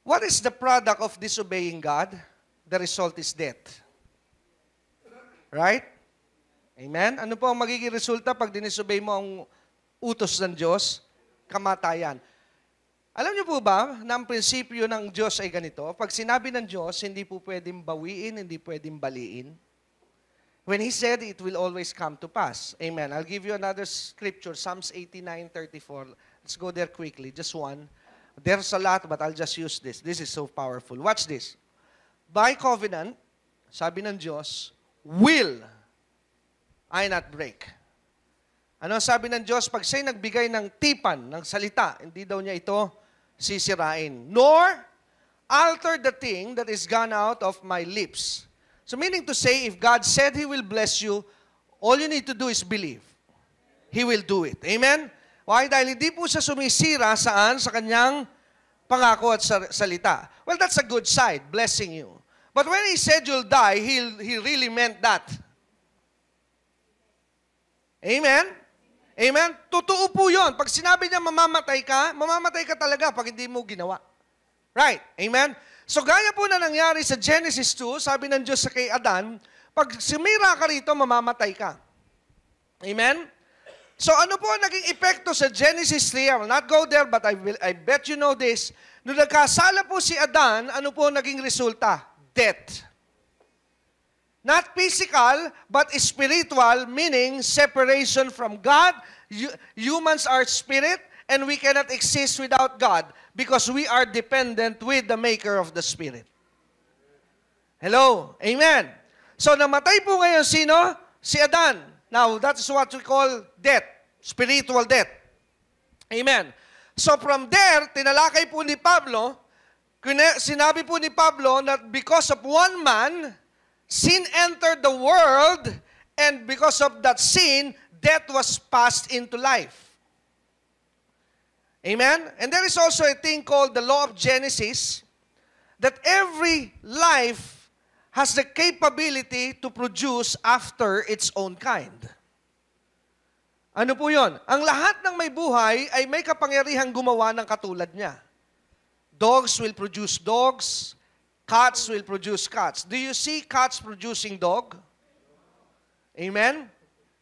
what is the product of disobeying God? The result is death. Right? Amen? Ano po ang magiging resulta pag dinisobey mo ang utos ng Diyos? Kamatayan. Alam niyo po ba na ang prinsipyo ng Diyos ay ganito? Pag sinabi ng Diyos, hindi po pwedeng bawiin, hindi pwedeng baliin. When He said, it will always come to pass. Amen. I'll give you another scripture, Psalms 89:34. Let's go there quickly, just one. There's a lot, but I'll just use this. This is so powerful. Watch this. By covenant, sabi ng Diyos, will I not break. Ano sabi ng Diyos? Pag siya'y nagbigay ng tipan, ng salita, hindi daw niya ito sisirain. Nor alter the thing that is gone out of my lips. So meaning to say, if God said He will bless you, all you need to do is believe. He will do it. Amen? Why? Dahil hindi po siya sumisira saan? Sa kanyang pangako at salita. Well, that's a good side, blessing you. But when He said you'll die, He really meant that. Amen? Amen? Totoo po yun. Pag sinabi niya mamamatay ka talaga pag hindi mo ginawa. Right? Amen? So gaya po na nangyari sa Genesis 2, sabi ng Diyos sa kay Adan, pag sumira ka rito, mamamatay ka. Amen? So ano po ang naging epekto sa Genesis 3? I will not go there, but I bet you know this. Nung nagkasala po si Adan, ano po ang naging resulta? Death. Not physical, but spiritual, meaning separation from God. Humans are spirit, and we cannot exist without God because we are dependent with the maker of the spirit. Hello? Amen. So namatay po ngayon sino? Si Adan. Now, that is what we call death. Spiritual death. Amen. So from there, tinalakay po ni Pablo, sinabi po ni Pablo that because of one man, sin entered the world, and because of that sin, death was passed into life. Amen? And there is also a thing called the law of Genesis, that every life has the capability to produce after its own kind. Ano po yun? Ang lahat ng may buhay ay may kapangyarihang gumawa ng katulad niya. Dogs will produce dogs. Cats will produce cats. Do you see cats producing dog? Amen?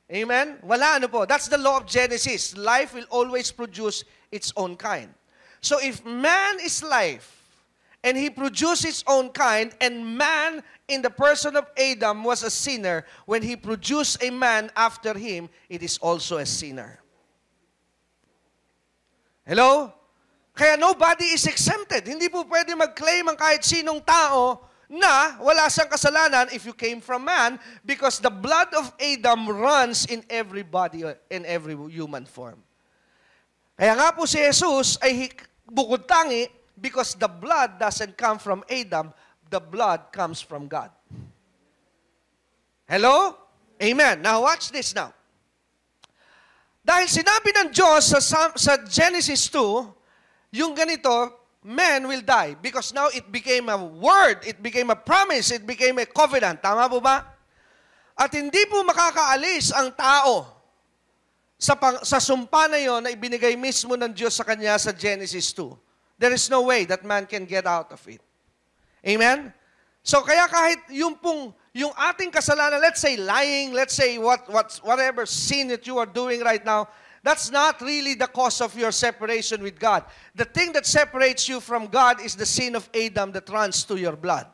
Amen? Wala, ano po. That's the law of Genesis. Life will always produce its own kind. So if man is life, and he produced his own kind, and man in the person of Adam was a sinner, when he produced a man after him, it is also a sinner. Hello? Kaya nobody is exempted. Hindi po pwede mag-claim ang kahit sinong tao na wala siyang kasalanan if you came from man, because the blood of Adam runs in every body, in every human form. Kaya nga po si Jesus ay bukod tangi because the blood doesn't come from Adam, the blood comes from God. Hello? Amen. Now watch this now. Dahil sinabi ng Diyos sa Genesis 2, yung ganito, man will die because now it became a word, it became a promise, it became a covenant. Tama po ba? At hindi po makakaalis ang tao sa sumpa na yon na ibinigay mismo ng Diyos sa kanya sa Genesis 2. There is no way that man can get out of it. Amen? So kaya kahit yung ating kasalanan, let's say lying, let's say whatever sin that you are doing right now, that's not really the cause of your separation with God. The thing that separates you from God is the sin of Adam that runs to your blood.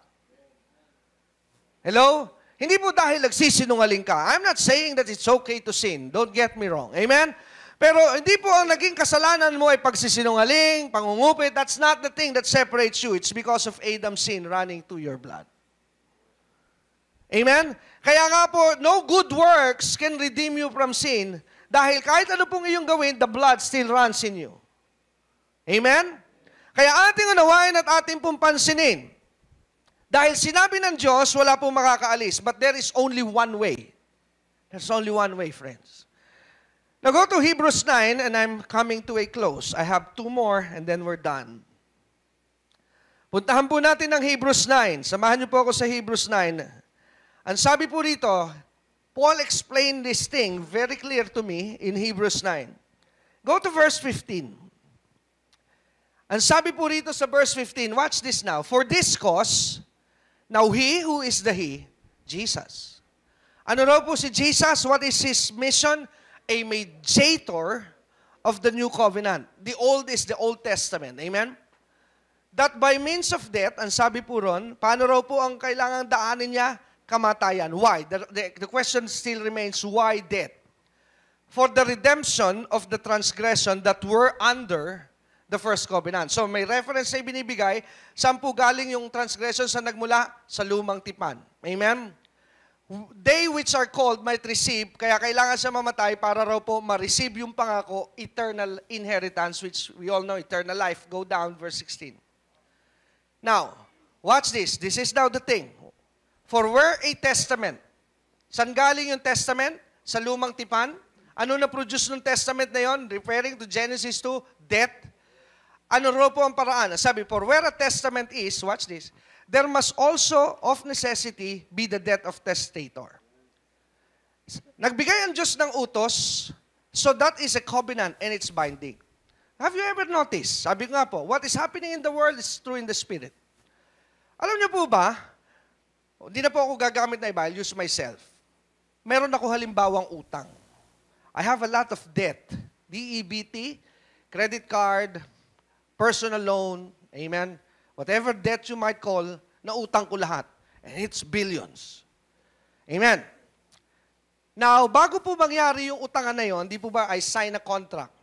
Hello? Hindi po dahil nagsisinungaling ka. I'm not saying that it's okay to sin. Don't get me wrong. Amen? Pero hindi po ang naging kasalanan mo ay pagsisinungaling, pangungupit. That's not the thing that separates you. It's because of Adam's sin running through your blood. Amen? Kaya nga po, no good works can redeem you from sin dahil kahit ano pong iyong gawin, the blood still runs in you. Amen? Kaya ating unawain at ating pong pansinin. Dahil sinabi ng Diyos, wala pong makakaalis. But there is only one way. There's only one way, friends. Now go to Hebrews 9, and I'm coming to a close. I have 2 more, and then we're done. Puntahan po natin ang Hebrews 9. Samahan niyo po ako sa Hebrews 9. Ang sabi po rito, Paul explained this thing very clear to me in Hebrews 9. Go to verse 15. Ang sabi po rito sa verse 15, watch this now. For this cause, now He, who is the He? Jesus. Ano raw po si Jesus? What is His mission? A mediator of the new covenant. The old is the Old Testament. Amen? That by means of death, ang sabi po ron, paano raw po ang kailangang daanin niya? Kamatayan. Why? The question still remains, why death? For the redemption of the transgression that were under the first covenant. So may reference na ibinibigay, saan po galing yung transgression sa nagmula? Sa lumang tipan. Amen? They which are called might receive, kaya kailangan siya mamatay para raw po ma-receive yung pangako, eternal inheritance, which we all know, eternal life. Go down, verse 16. Now, watch this. This is now the thing. For where a testament, saan galing yung testament? Sa lumang tipan. Ano na-produce ng testament na yon? Referring to Genesis 2, death. Ano raw po ang paraan? Sabi, for where a testament is, watch this, there must also of necessity be the death of testator. Nagbigay ang Diyos ng utos, so that is a covenant and it's binding. Have you ever noticed? Sabi nga po, what is happening in the world is true in the Spirit. Alam niyo po ba, hindi na po ako gagamit na iba, I'll use myself. Meron ako halimbawang utang. I have a lot of debt. DEBT, credit card, personal loan, amen? Whatever debt you might call, nautang ko lahat. And it's billions. Amen? Now, bago po mangyari yung utangan na yon, di po ba I sign a contract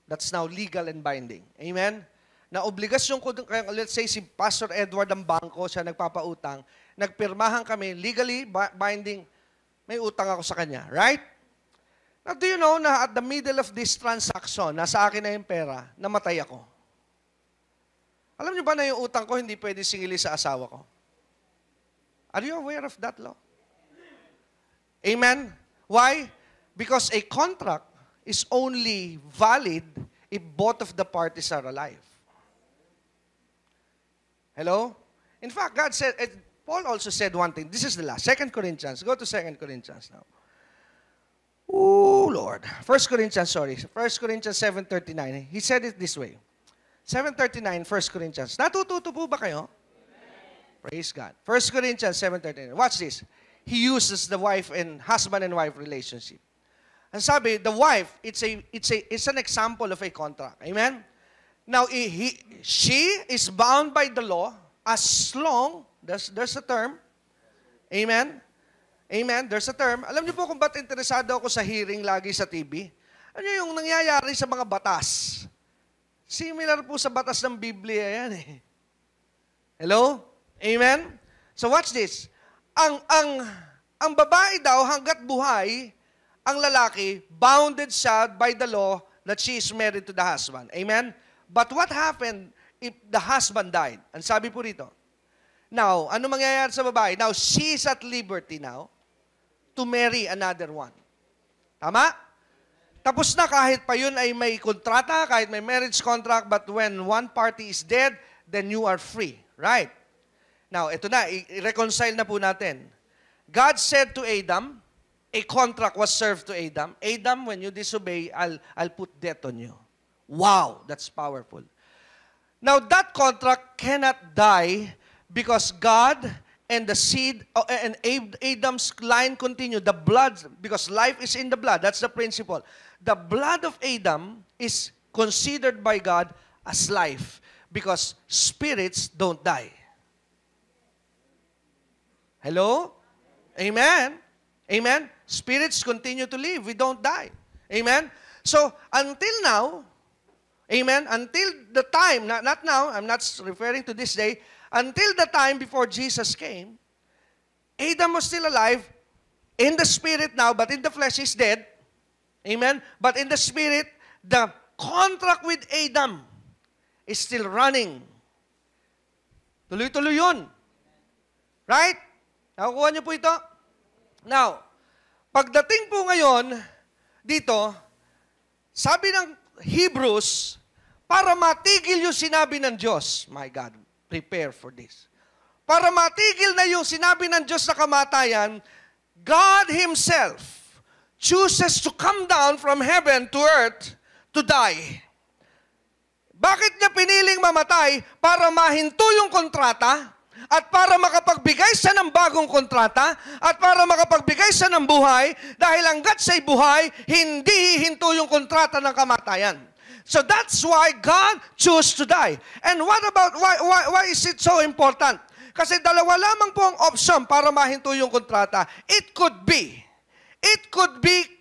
that's now legal and binding. Amen? Na obligasyon ko, let's say si Pastor Edward ng bangko, siya nagpapautang, nagpirmahan kami, legally binding, may utang ako sa kanya. Right? Now, do you know na at the middle of this transaction, nasa akin na yung pera, namatay ako. Alam niyo ba na yung utang ko hindi pwede singili sa asawa ko? Are you aware of that law? Amen? Why? Because a contract is only valid if both of the parties are alive. Hello? In fact, God said, Paul also said one thing. This is the last. 2 Corinthians. Go to 2 Corinthians now. Oh, Lord. 1 Corinthians 7:39. He said it this way. 7:39, 1 Corinthians. Natututo po ba kayo? Amen. Praise God. 1 Corinthians 7:39. Watch this. He uses the wife and husband and wife relationship. Ang sabi, the wife, it's an example of a contract. Amen? Now, she is bound by the law as long, there's a term. Amen? Amen? There's a term. Alam niyo po kung ba't interesado ako sa hearing lagi sa TV? Ano yung nangyayari sa mga batas? Similar po sa batas ng Biblia yan eh. Hello? Amen? So watch this. Ang babae daw hangga't buhay, ang lalaki, bounded siya by the law that she is married to the husband. Amen? But what happened if the husband died? Ang sabi po rito. Now, ano mangyayari sa babae? Now, she is at liberty now to marry another one. Tama? Tapos na kahit pa yun ay may kontrata, kahit may marriage contract, but when one party is dead, then you are free. Right? Now, ito na, i-reconcile na po natin. God said to Adam, a contract was served to Adam. Adam, when you disobey, I'll put death on you. Wow, that's powerful. Now, that contract cannot die because God and the seed, and Adam's line continued. The blood, because life is in the blood. That's the principle. The blood of Adam is considered by God as life because spirits don't die. Hello? Amen? Amen? Spirits continue to live. We don't die. Amen? So, until now, amen, until the time, not now, I'm not referring to this day, until the time before Jesus came, Adam was still alive, in the spirit now, but in the flesh is dead. Amen? But in the spirit, the contract with Adam is still running. Tuloy-tuloy yun. Right? Nakukuha niyo po ito? Now, pagdating po ngayon dito, sabi ng Hebrews, para matigil yung sinabi ng Diyos, my God, prepare for this. Para matigil na yung sinabi ng Diyos na kamatayan, God Himself chooses to come down from heaven to earth to die. Bakit niya piniling mamatay? Para mahinto yung kontrata, at para makapagbigay siya ng bagong kontrata, at para makapagbigay siya ng buhay, dahil hanggat siya'y buhay, hindi hihinto yung kontrata ng kamatayan. So that's why God chose to die. And what about, why is it so important? Kasi dalawa lamang po ang option para mahinto yung kontrata. It could be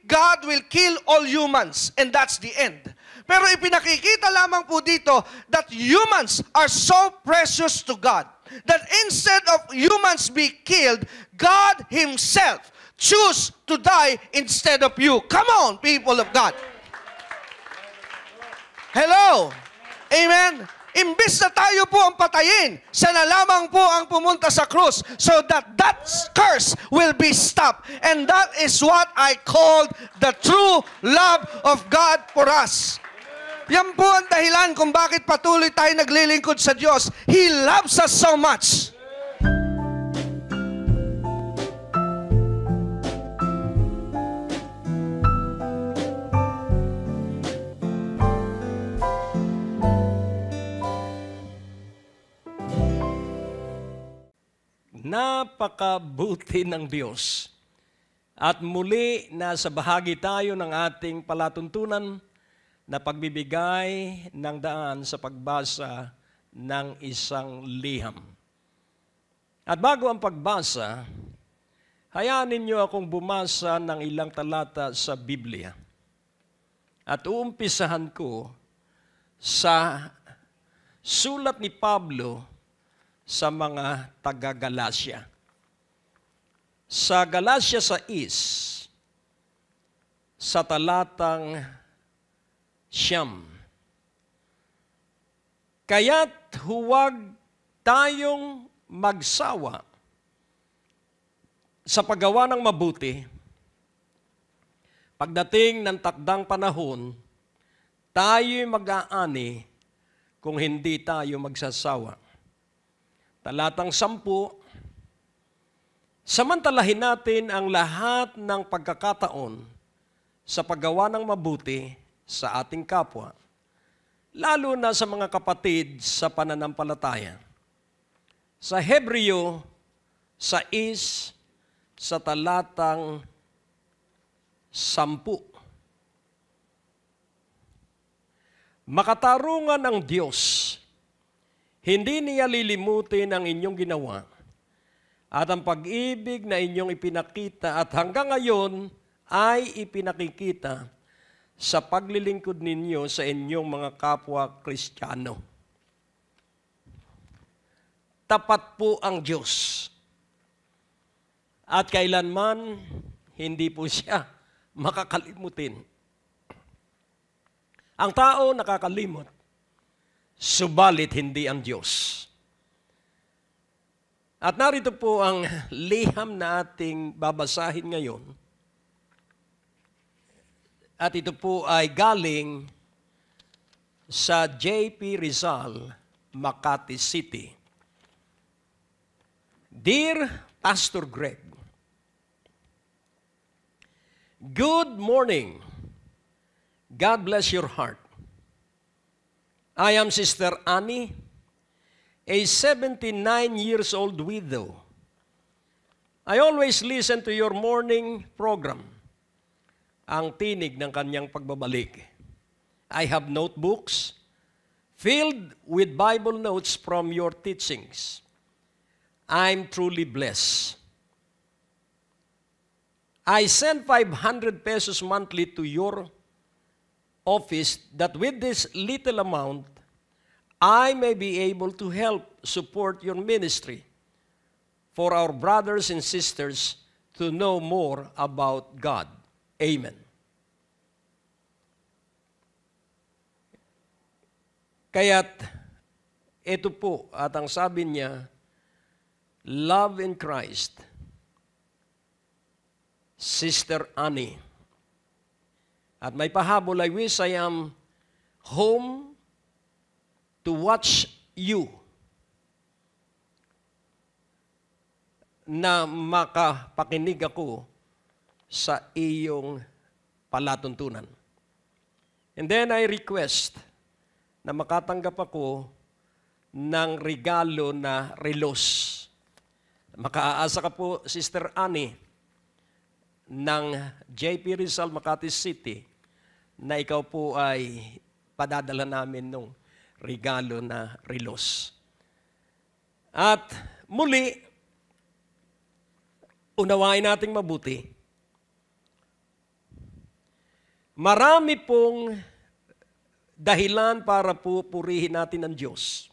God will kill all humans, and that's the end. Pero ipinakikita lamang po dito that humans are so precious to God that instead of humans be killed, God Himself choose to die instead of you. Come on, people of God. Hello. Amen. Imbis na tayo po ang patayin, siya na lamang po ang pumunta sa krus so that curse will be stopped. And that is what I call the true love of God for us. Yan po ang dahilan kung bakit patuloy tayo naglilingkod sa Diyos. He loves us so much. Napakabuti ng Diyos. At muli, nasa bahagi tayo ng ating palatuntunan na pagbibigay ng daan sa pagbasa ng isang liham. At bago ang pagbasa, hayaan ninyo akong bumasa ng ilang talata sa Biblia. At uumpisahan ko sa sulat ni Pablo sa mga taga-Galacia. Sa Galacia 6, sa talatang 9, kaya't huwag tayong magsawa sa paggawa ng mabuti. Pagdating ng takdang panahon, tayo'y mag-aani kung hindi tayo magsasawa. Talatang 10, samantalahin natin ang lahat ng pagkakataon sa paggawa ng mabuti sa ating kapwa, lalo na sa mga kapatid sa pananampalataya. Sa Hebreo 6, sa talatang 10, makatarungan ang Diyos. Hindi niya lilimutin ang inyong ginawa at ang pag-ibig na inyong ipinakita at hanggang ngayon ay ipinakikita sa paglilingkod ninyo sa inyong mga kapwa Kristiyano. Tapat po ang Diyos. At kailanman, hindi po siya makakalimutin. Ang tao nakakalimot. Subalit hindi ang Diyos. At narito po ang liham na ating babasahin ngayon. At ito po ay galing sa J.P. Rizal, Makati City. Dear Pastor Greg, good morning. God bless your heart. I am Sister Annie, a 79-years-old widow. I always listen to your morning program, ang tinig ng kanyang pagbabalik. I have notebooks filled with Bible notes from your teachings. I'm truly blessed. I send 500 pesos monthly to your office that with this little amount, I may be able to help support your ministry for our brothers and sisters to know more about God. Amen. Kaya't ito po, at ang sabi niya, love in Christ, Sister Annie. At may pahabol, I wish I am home to watch you na makapakinig ako sa iyong palatuntunan. And then I request na makatanggap ako ng regalo na relos. Makaaasa ka po, Sister Annie, ng JP Rizal, Makati City, na ikaw po ay padadala namin ng regalo na relos. At muli, unawain nating mabuti. Marami pong dahilan para po purihin natin ang Diyos.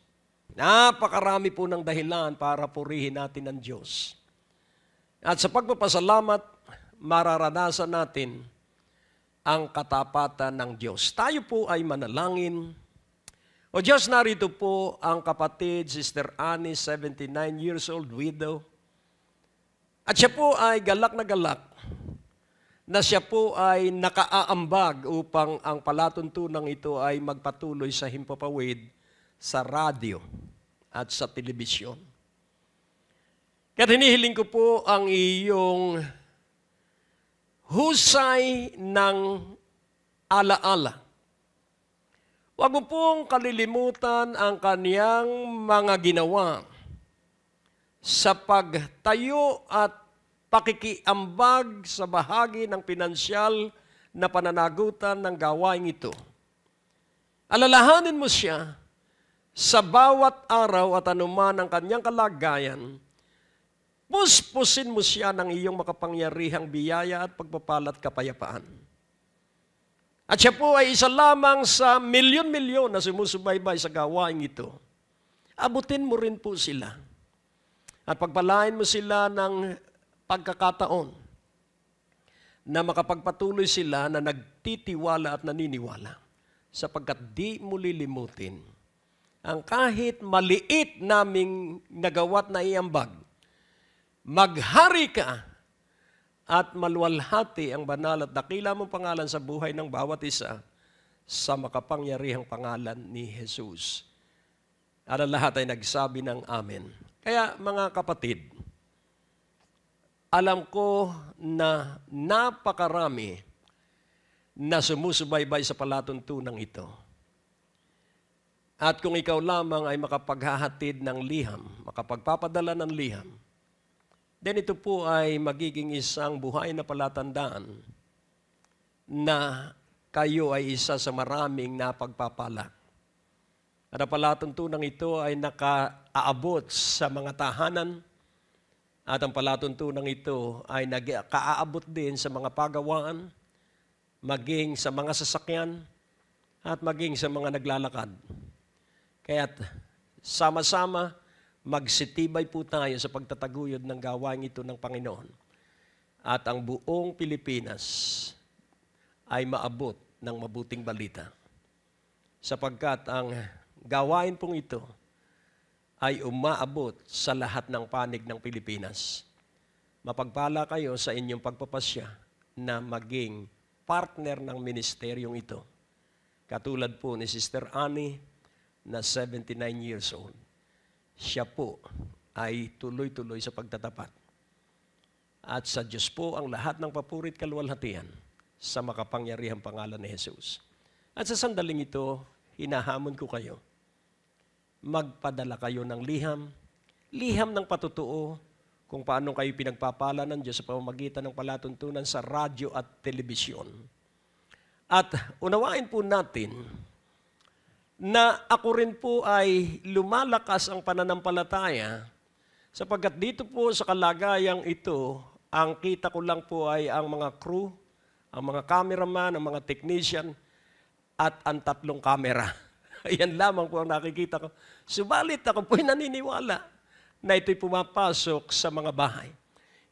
Napakarami po ng dahilan para purihin natin ang Diyos. At sa pagpapasalamat, mararanasan natin ang katapatan ng Diyos. Tayo po ay manalangin. O Diyos, narito po ang kapatid, Sister Annie, 79 years old, widow. At siya po ay galak na siya po ay nakaaambag upang ang palatuntunang ito ay magpatuloy sa himpapawid sa radyo at sa telebisyon. Kaya hinihiling ko po ang iyong husay ng alaala. Huwag mo pong kalilimutan ang kaniyang mga ginawa sa pagtayo at pakikiambag sa bahagi ng pinansyal na pananagutan ng gawain ito. Alalahanin mo siya sa bawat araw at anuman ang kanyang kalagayan. Puspusin mo siya ng iyong makapangyarihang biyaya at pagpapalat kapayapaan. At siya po ay isa lamang sa milyon-milyon na sumusubaybay sa gawain ito. Abutin mo rin po sila. At pagpalain mo sila ng pagkakataon na makapagpatuloy sila na nagtitiwala at naniniwala sapagkat di mo lilimutin ang kahit maliit naming nagawat na iambag. Maghari ka at maluwalhati ang banal at dakila mong pangalan sa buhay ng bawat isa sa makapangyarihang pangalan ni Jesus. At ang lahat ay nagsabi ng Amen. Kaya mga kapatid, alam ko na napakarami na sumusubaybay sa palatuntunang ito. At kung ikaw lamang ay makapaghahatid ng liham, makapagpapadala ng liham, then ito po ay magiging isang buhay na palatandaan na kayo ay isa sa maraming napagpapala. At ang palatuntunang ito ay nakaaabot sa mga tahanan at ang palatuntunang ito ay nakaaabot din sa mga pagawaan, maging sa mga sasakyan at maging sa mga naglalakad. Kaya't sama-sama, magsitibay po tayo sa pagtataguyod ng gawain ito ng Panginoon. At ang buong Pilipinas ay maabot ng mabuting balita. Sapagkat ang gawain pong ito ay umaabot sa lahat ng panig ng Pilipinas. Mapagpala kayo sa inyong pagpapasya na maging partner ng ministeryong ito. Katulad po ni Sister Annie na 79 years old. Siya po ay tuloy-tuloy sa pagtatapat. At sa Diyos po ang lahat ng papurit kaluwalhatian sa makapangyarihang pangalan ni Jesus. At sa sandaling ito, hinahamon ko kayo. Magpadala kayo ng liham ng patutuo kung paano kayo pinagpapala ng Diyos sa pamamagitan ng palatuntunan sa radyo at telebisyon. At unawain po natin na ako rin po ay lumalakas ang pananampalataya sapagkat dito po sa kalagayang ito Ang kita ko lang po ay ang mga crew, ang mga cameraman, ang mga technician, at ang 3 camera. Yan lamang po ang nakikita ko. Subalit ako po'y naniniwala na ito'y pumapasok sa mga bahay.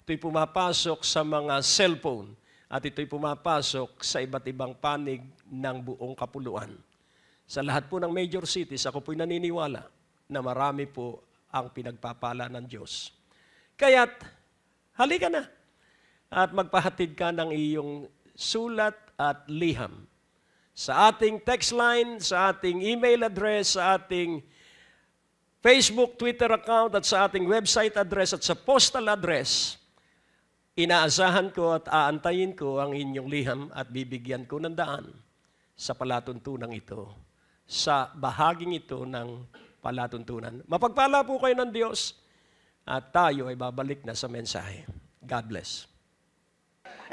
Ito'y pumapasok sa mga cellphone. At ito'y pumapasok sa iba't ibang panig ng buong kapuluan. Sa lahat po ng major cities, ako po'y naniniwala na marami po ang pinagpapala ng Diyos. Kaya't, halika na at magpahatid ka ng iyong sulat at liham sa ating text line, sa ating email address, sa ating Facebook, Twitter account at sa ating website address at sa postal address. Inaasahan ko at aantayin ko ang inyong liham at bibigyan ko ng daan sa palatuntunan ito, sa bahaging ito ng palatuntunan. Mapagpala po kayo ng Diyos at tayo ay babalik na sa mensahe. God bless.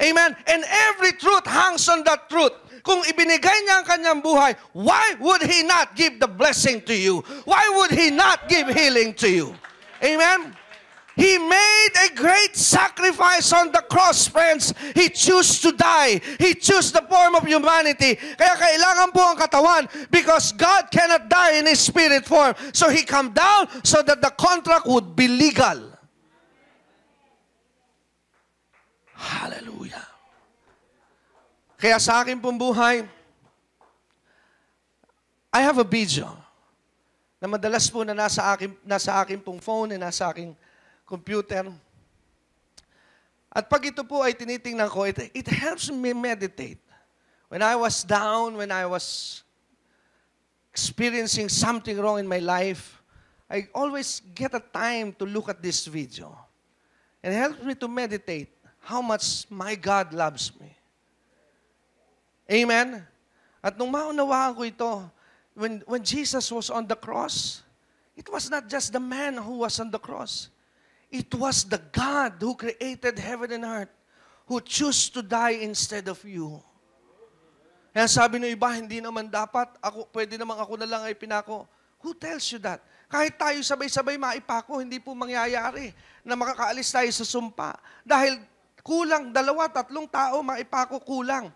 Amen. And every truth hangs on that truth. Kung ibinigay niya ang kanyang buhay, why would He not give the blessing to you? Why would He not give healing to you? Amen. He made a great sacrifice on the cross, friends. He chose to die. He chose the form of humanity. Kaya kailangan po ang katawan because God cannot die in His spirit form. So He come down so that the contract would be legal. Hallelujah. Kaya sa akin pong buhay, I have a video na madalas po na nasa akin pong phone, na nasa aking computer. At pag ito po ay tinitingnan ko, it helps me meditate. When I was down, when I was experiencing something wrong in my life, I always get a time to look at this video. And it helps me to meditate how much my God loves me. Amen? At nung maunawaan ko ito, when Jesus was on the cross, it was not just the man who was on the cross. It was the God who created heaven and earth who chose to die instead of you. Kaya sabi ng iba, hindi naman dapat, pwede naman ako na lang ay pinako. Who tells you that? Kahit tayo sabay-sabay maipako, hindi po mangyayari na makakaalis tayo sa sumpa. Dahil kulang, 2-3 tao maipako kulang.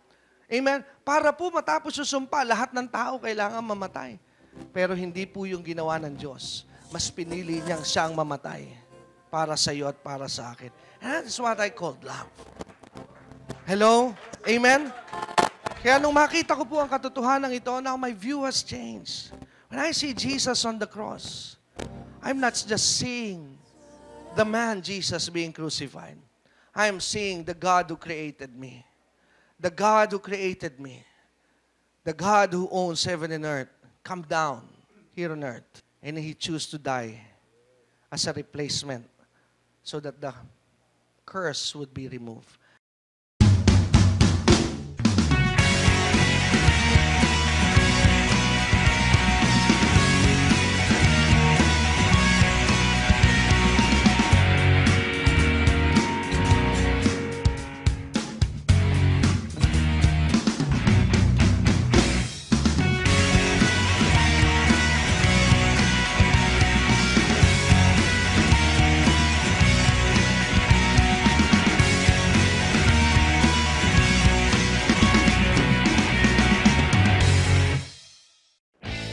Amen? Para po matapos yung sumpa, lahat ng tao kailangan mamatay. Pero hindi po yung ginawa ng Diyos. Mas pinili niyang siyang mamatay para sa iyo at para sa akin. And that's what I call love. Hello? Amen? Kaya nung makita ko po ang katotohanan ito, now my view has changed. When I see Jesus on the cross, I'm not just seeing the man Jesus being crucified. I am seeing the God who created me. The God who created me. The God who owns heaven and earth. Come down here on earth. And He chose to die as a replacement so that the curse would be removed.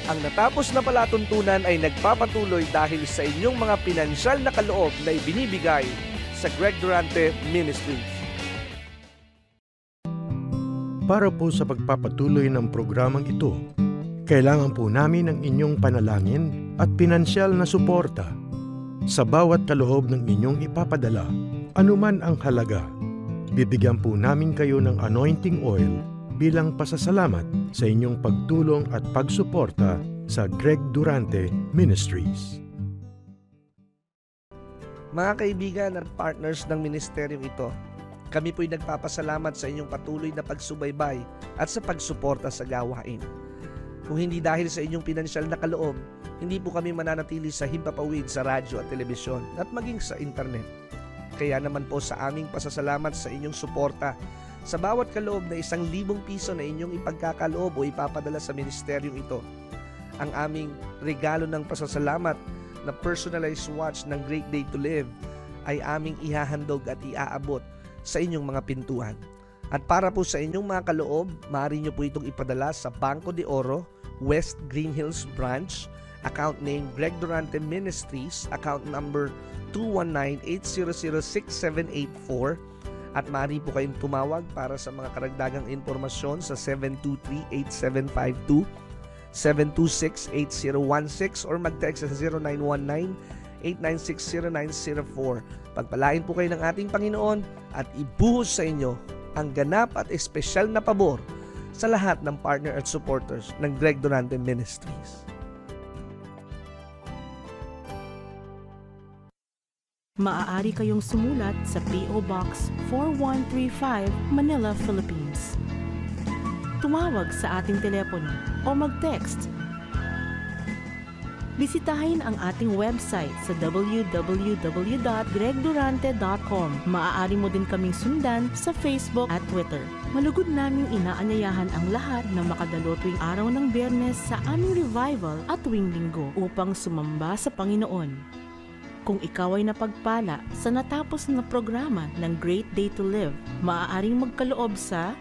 Ang natapos na palatuntunan ay nagpapatuloy dahil sa inyong mga pinansyal na kaloob na ibinibigay sa Greg Durante Ministries. Para po sa pagpapatuloy ng programang ito, kailangan po namin ang inyong panalangin at pinansyal na suporta. Sa bawat kaloob ng inyong ipapadala, anuman ang halaga, bibigyan po namin kayo ng anointing oil bilang pasasalamat sa inyong pagtulong at pagsuporta sa Greg Durante Ministries. Mga kaibigan at partners ng ministeryong ito, kami po'y nagpapasalamat sa inyong patuloy na pagsubaybay at sa pagsuporta sa gawain. Kung hindi dahil sa inyong pinansyal na kaloob, hindi po kami mananatili sa himpapawid sa radyo at telebisyon at maging sa internet. Kaya naman po sa aming pasasalamat sa inyong suporta, sa bawat kaloob na 1,000 piso na inyong ipagkakaloob o ipapadala sa ministeryong ito, ang aming regalo ng pasasalamat na personalized watch ng Great Day to Live ay aming ihahandog at iaabot sa inyong mga pintuan. At para po sa inyong mga kaloob, maaari nyo po itong ipadala sa Banco de Oro, West Green Hills Branch, account name Greg Durante Ministries, account number 219-800-6784, at maaari po kayong tumawag para sa mga karagdagang informasyon sa 723-8752, 726-8016 or mag-text sa 0919-896-0904. Pagpalain po kayo ng ating Panginoon at ibuhos sa inyo ang ganap at espesyal na pabor sa lahat ng partner at supporters ng Greg Durante Ministries. Maaari kayong sumulat sa P.O. Box 4135, Manila, Philippines. Tumawag sa ating telepono o mag-text. Bisitahin ang ating website sa www.gregdurante.com. Maaari mo din kaming sundan sa Facebook at Twitter. Malugod naming inaanyayahan ang lahat na makadalo tuwing araw ng Biyernes sa aming revival at tuwing Linggo upang sumamba sa Panginoon. Kung ikaw ay napagpala sa natapos na programa ng Great Day to Live, maaaring magkaloob sa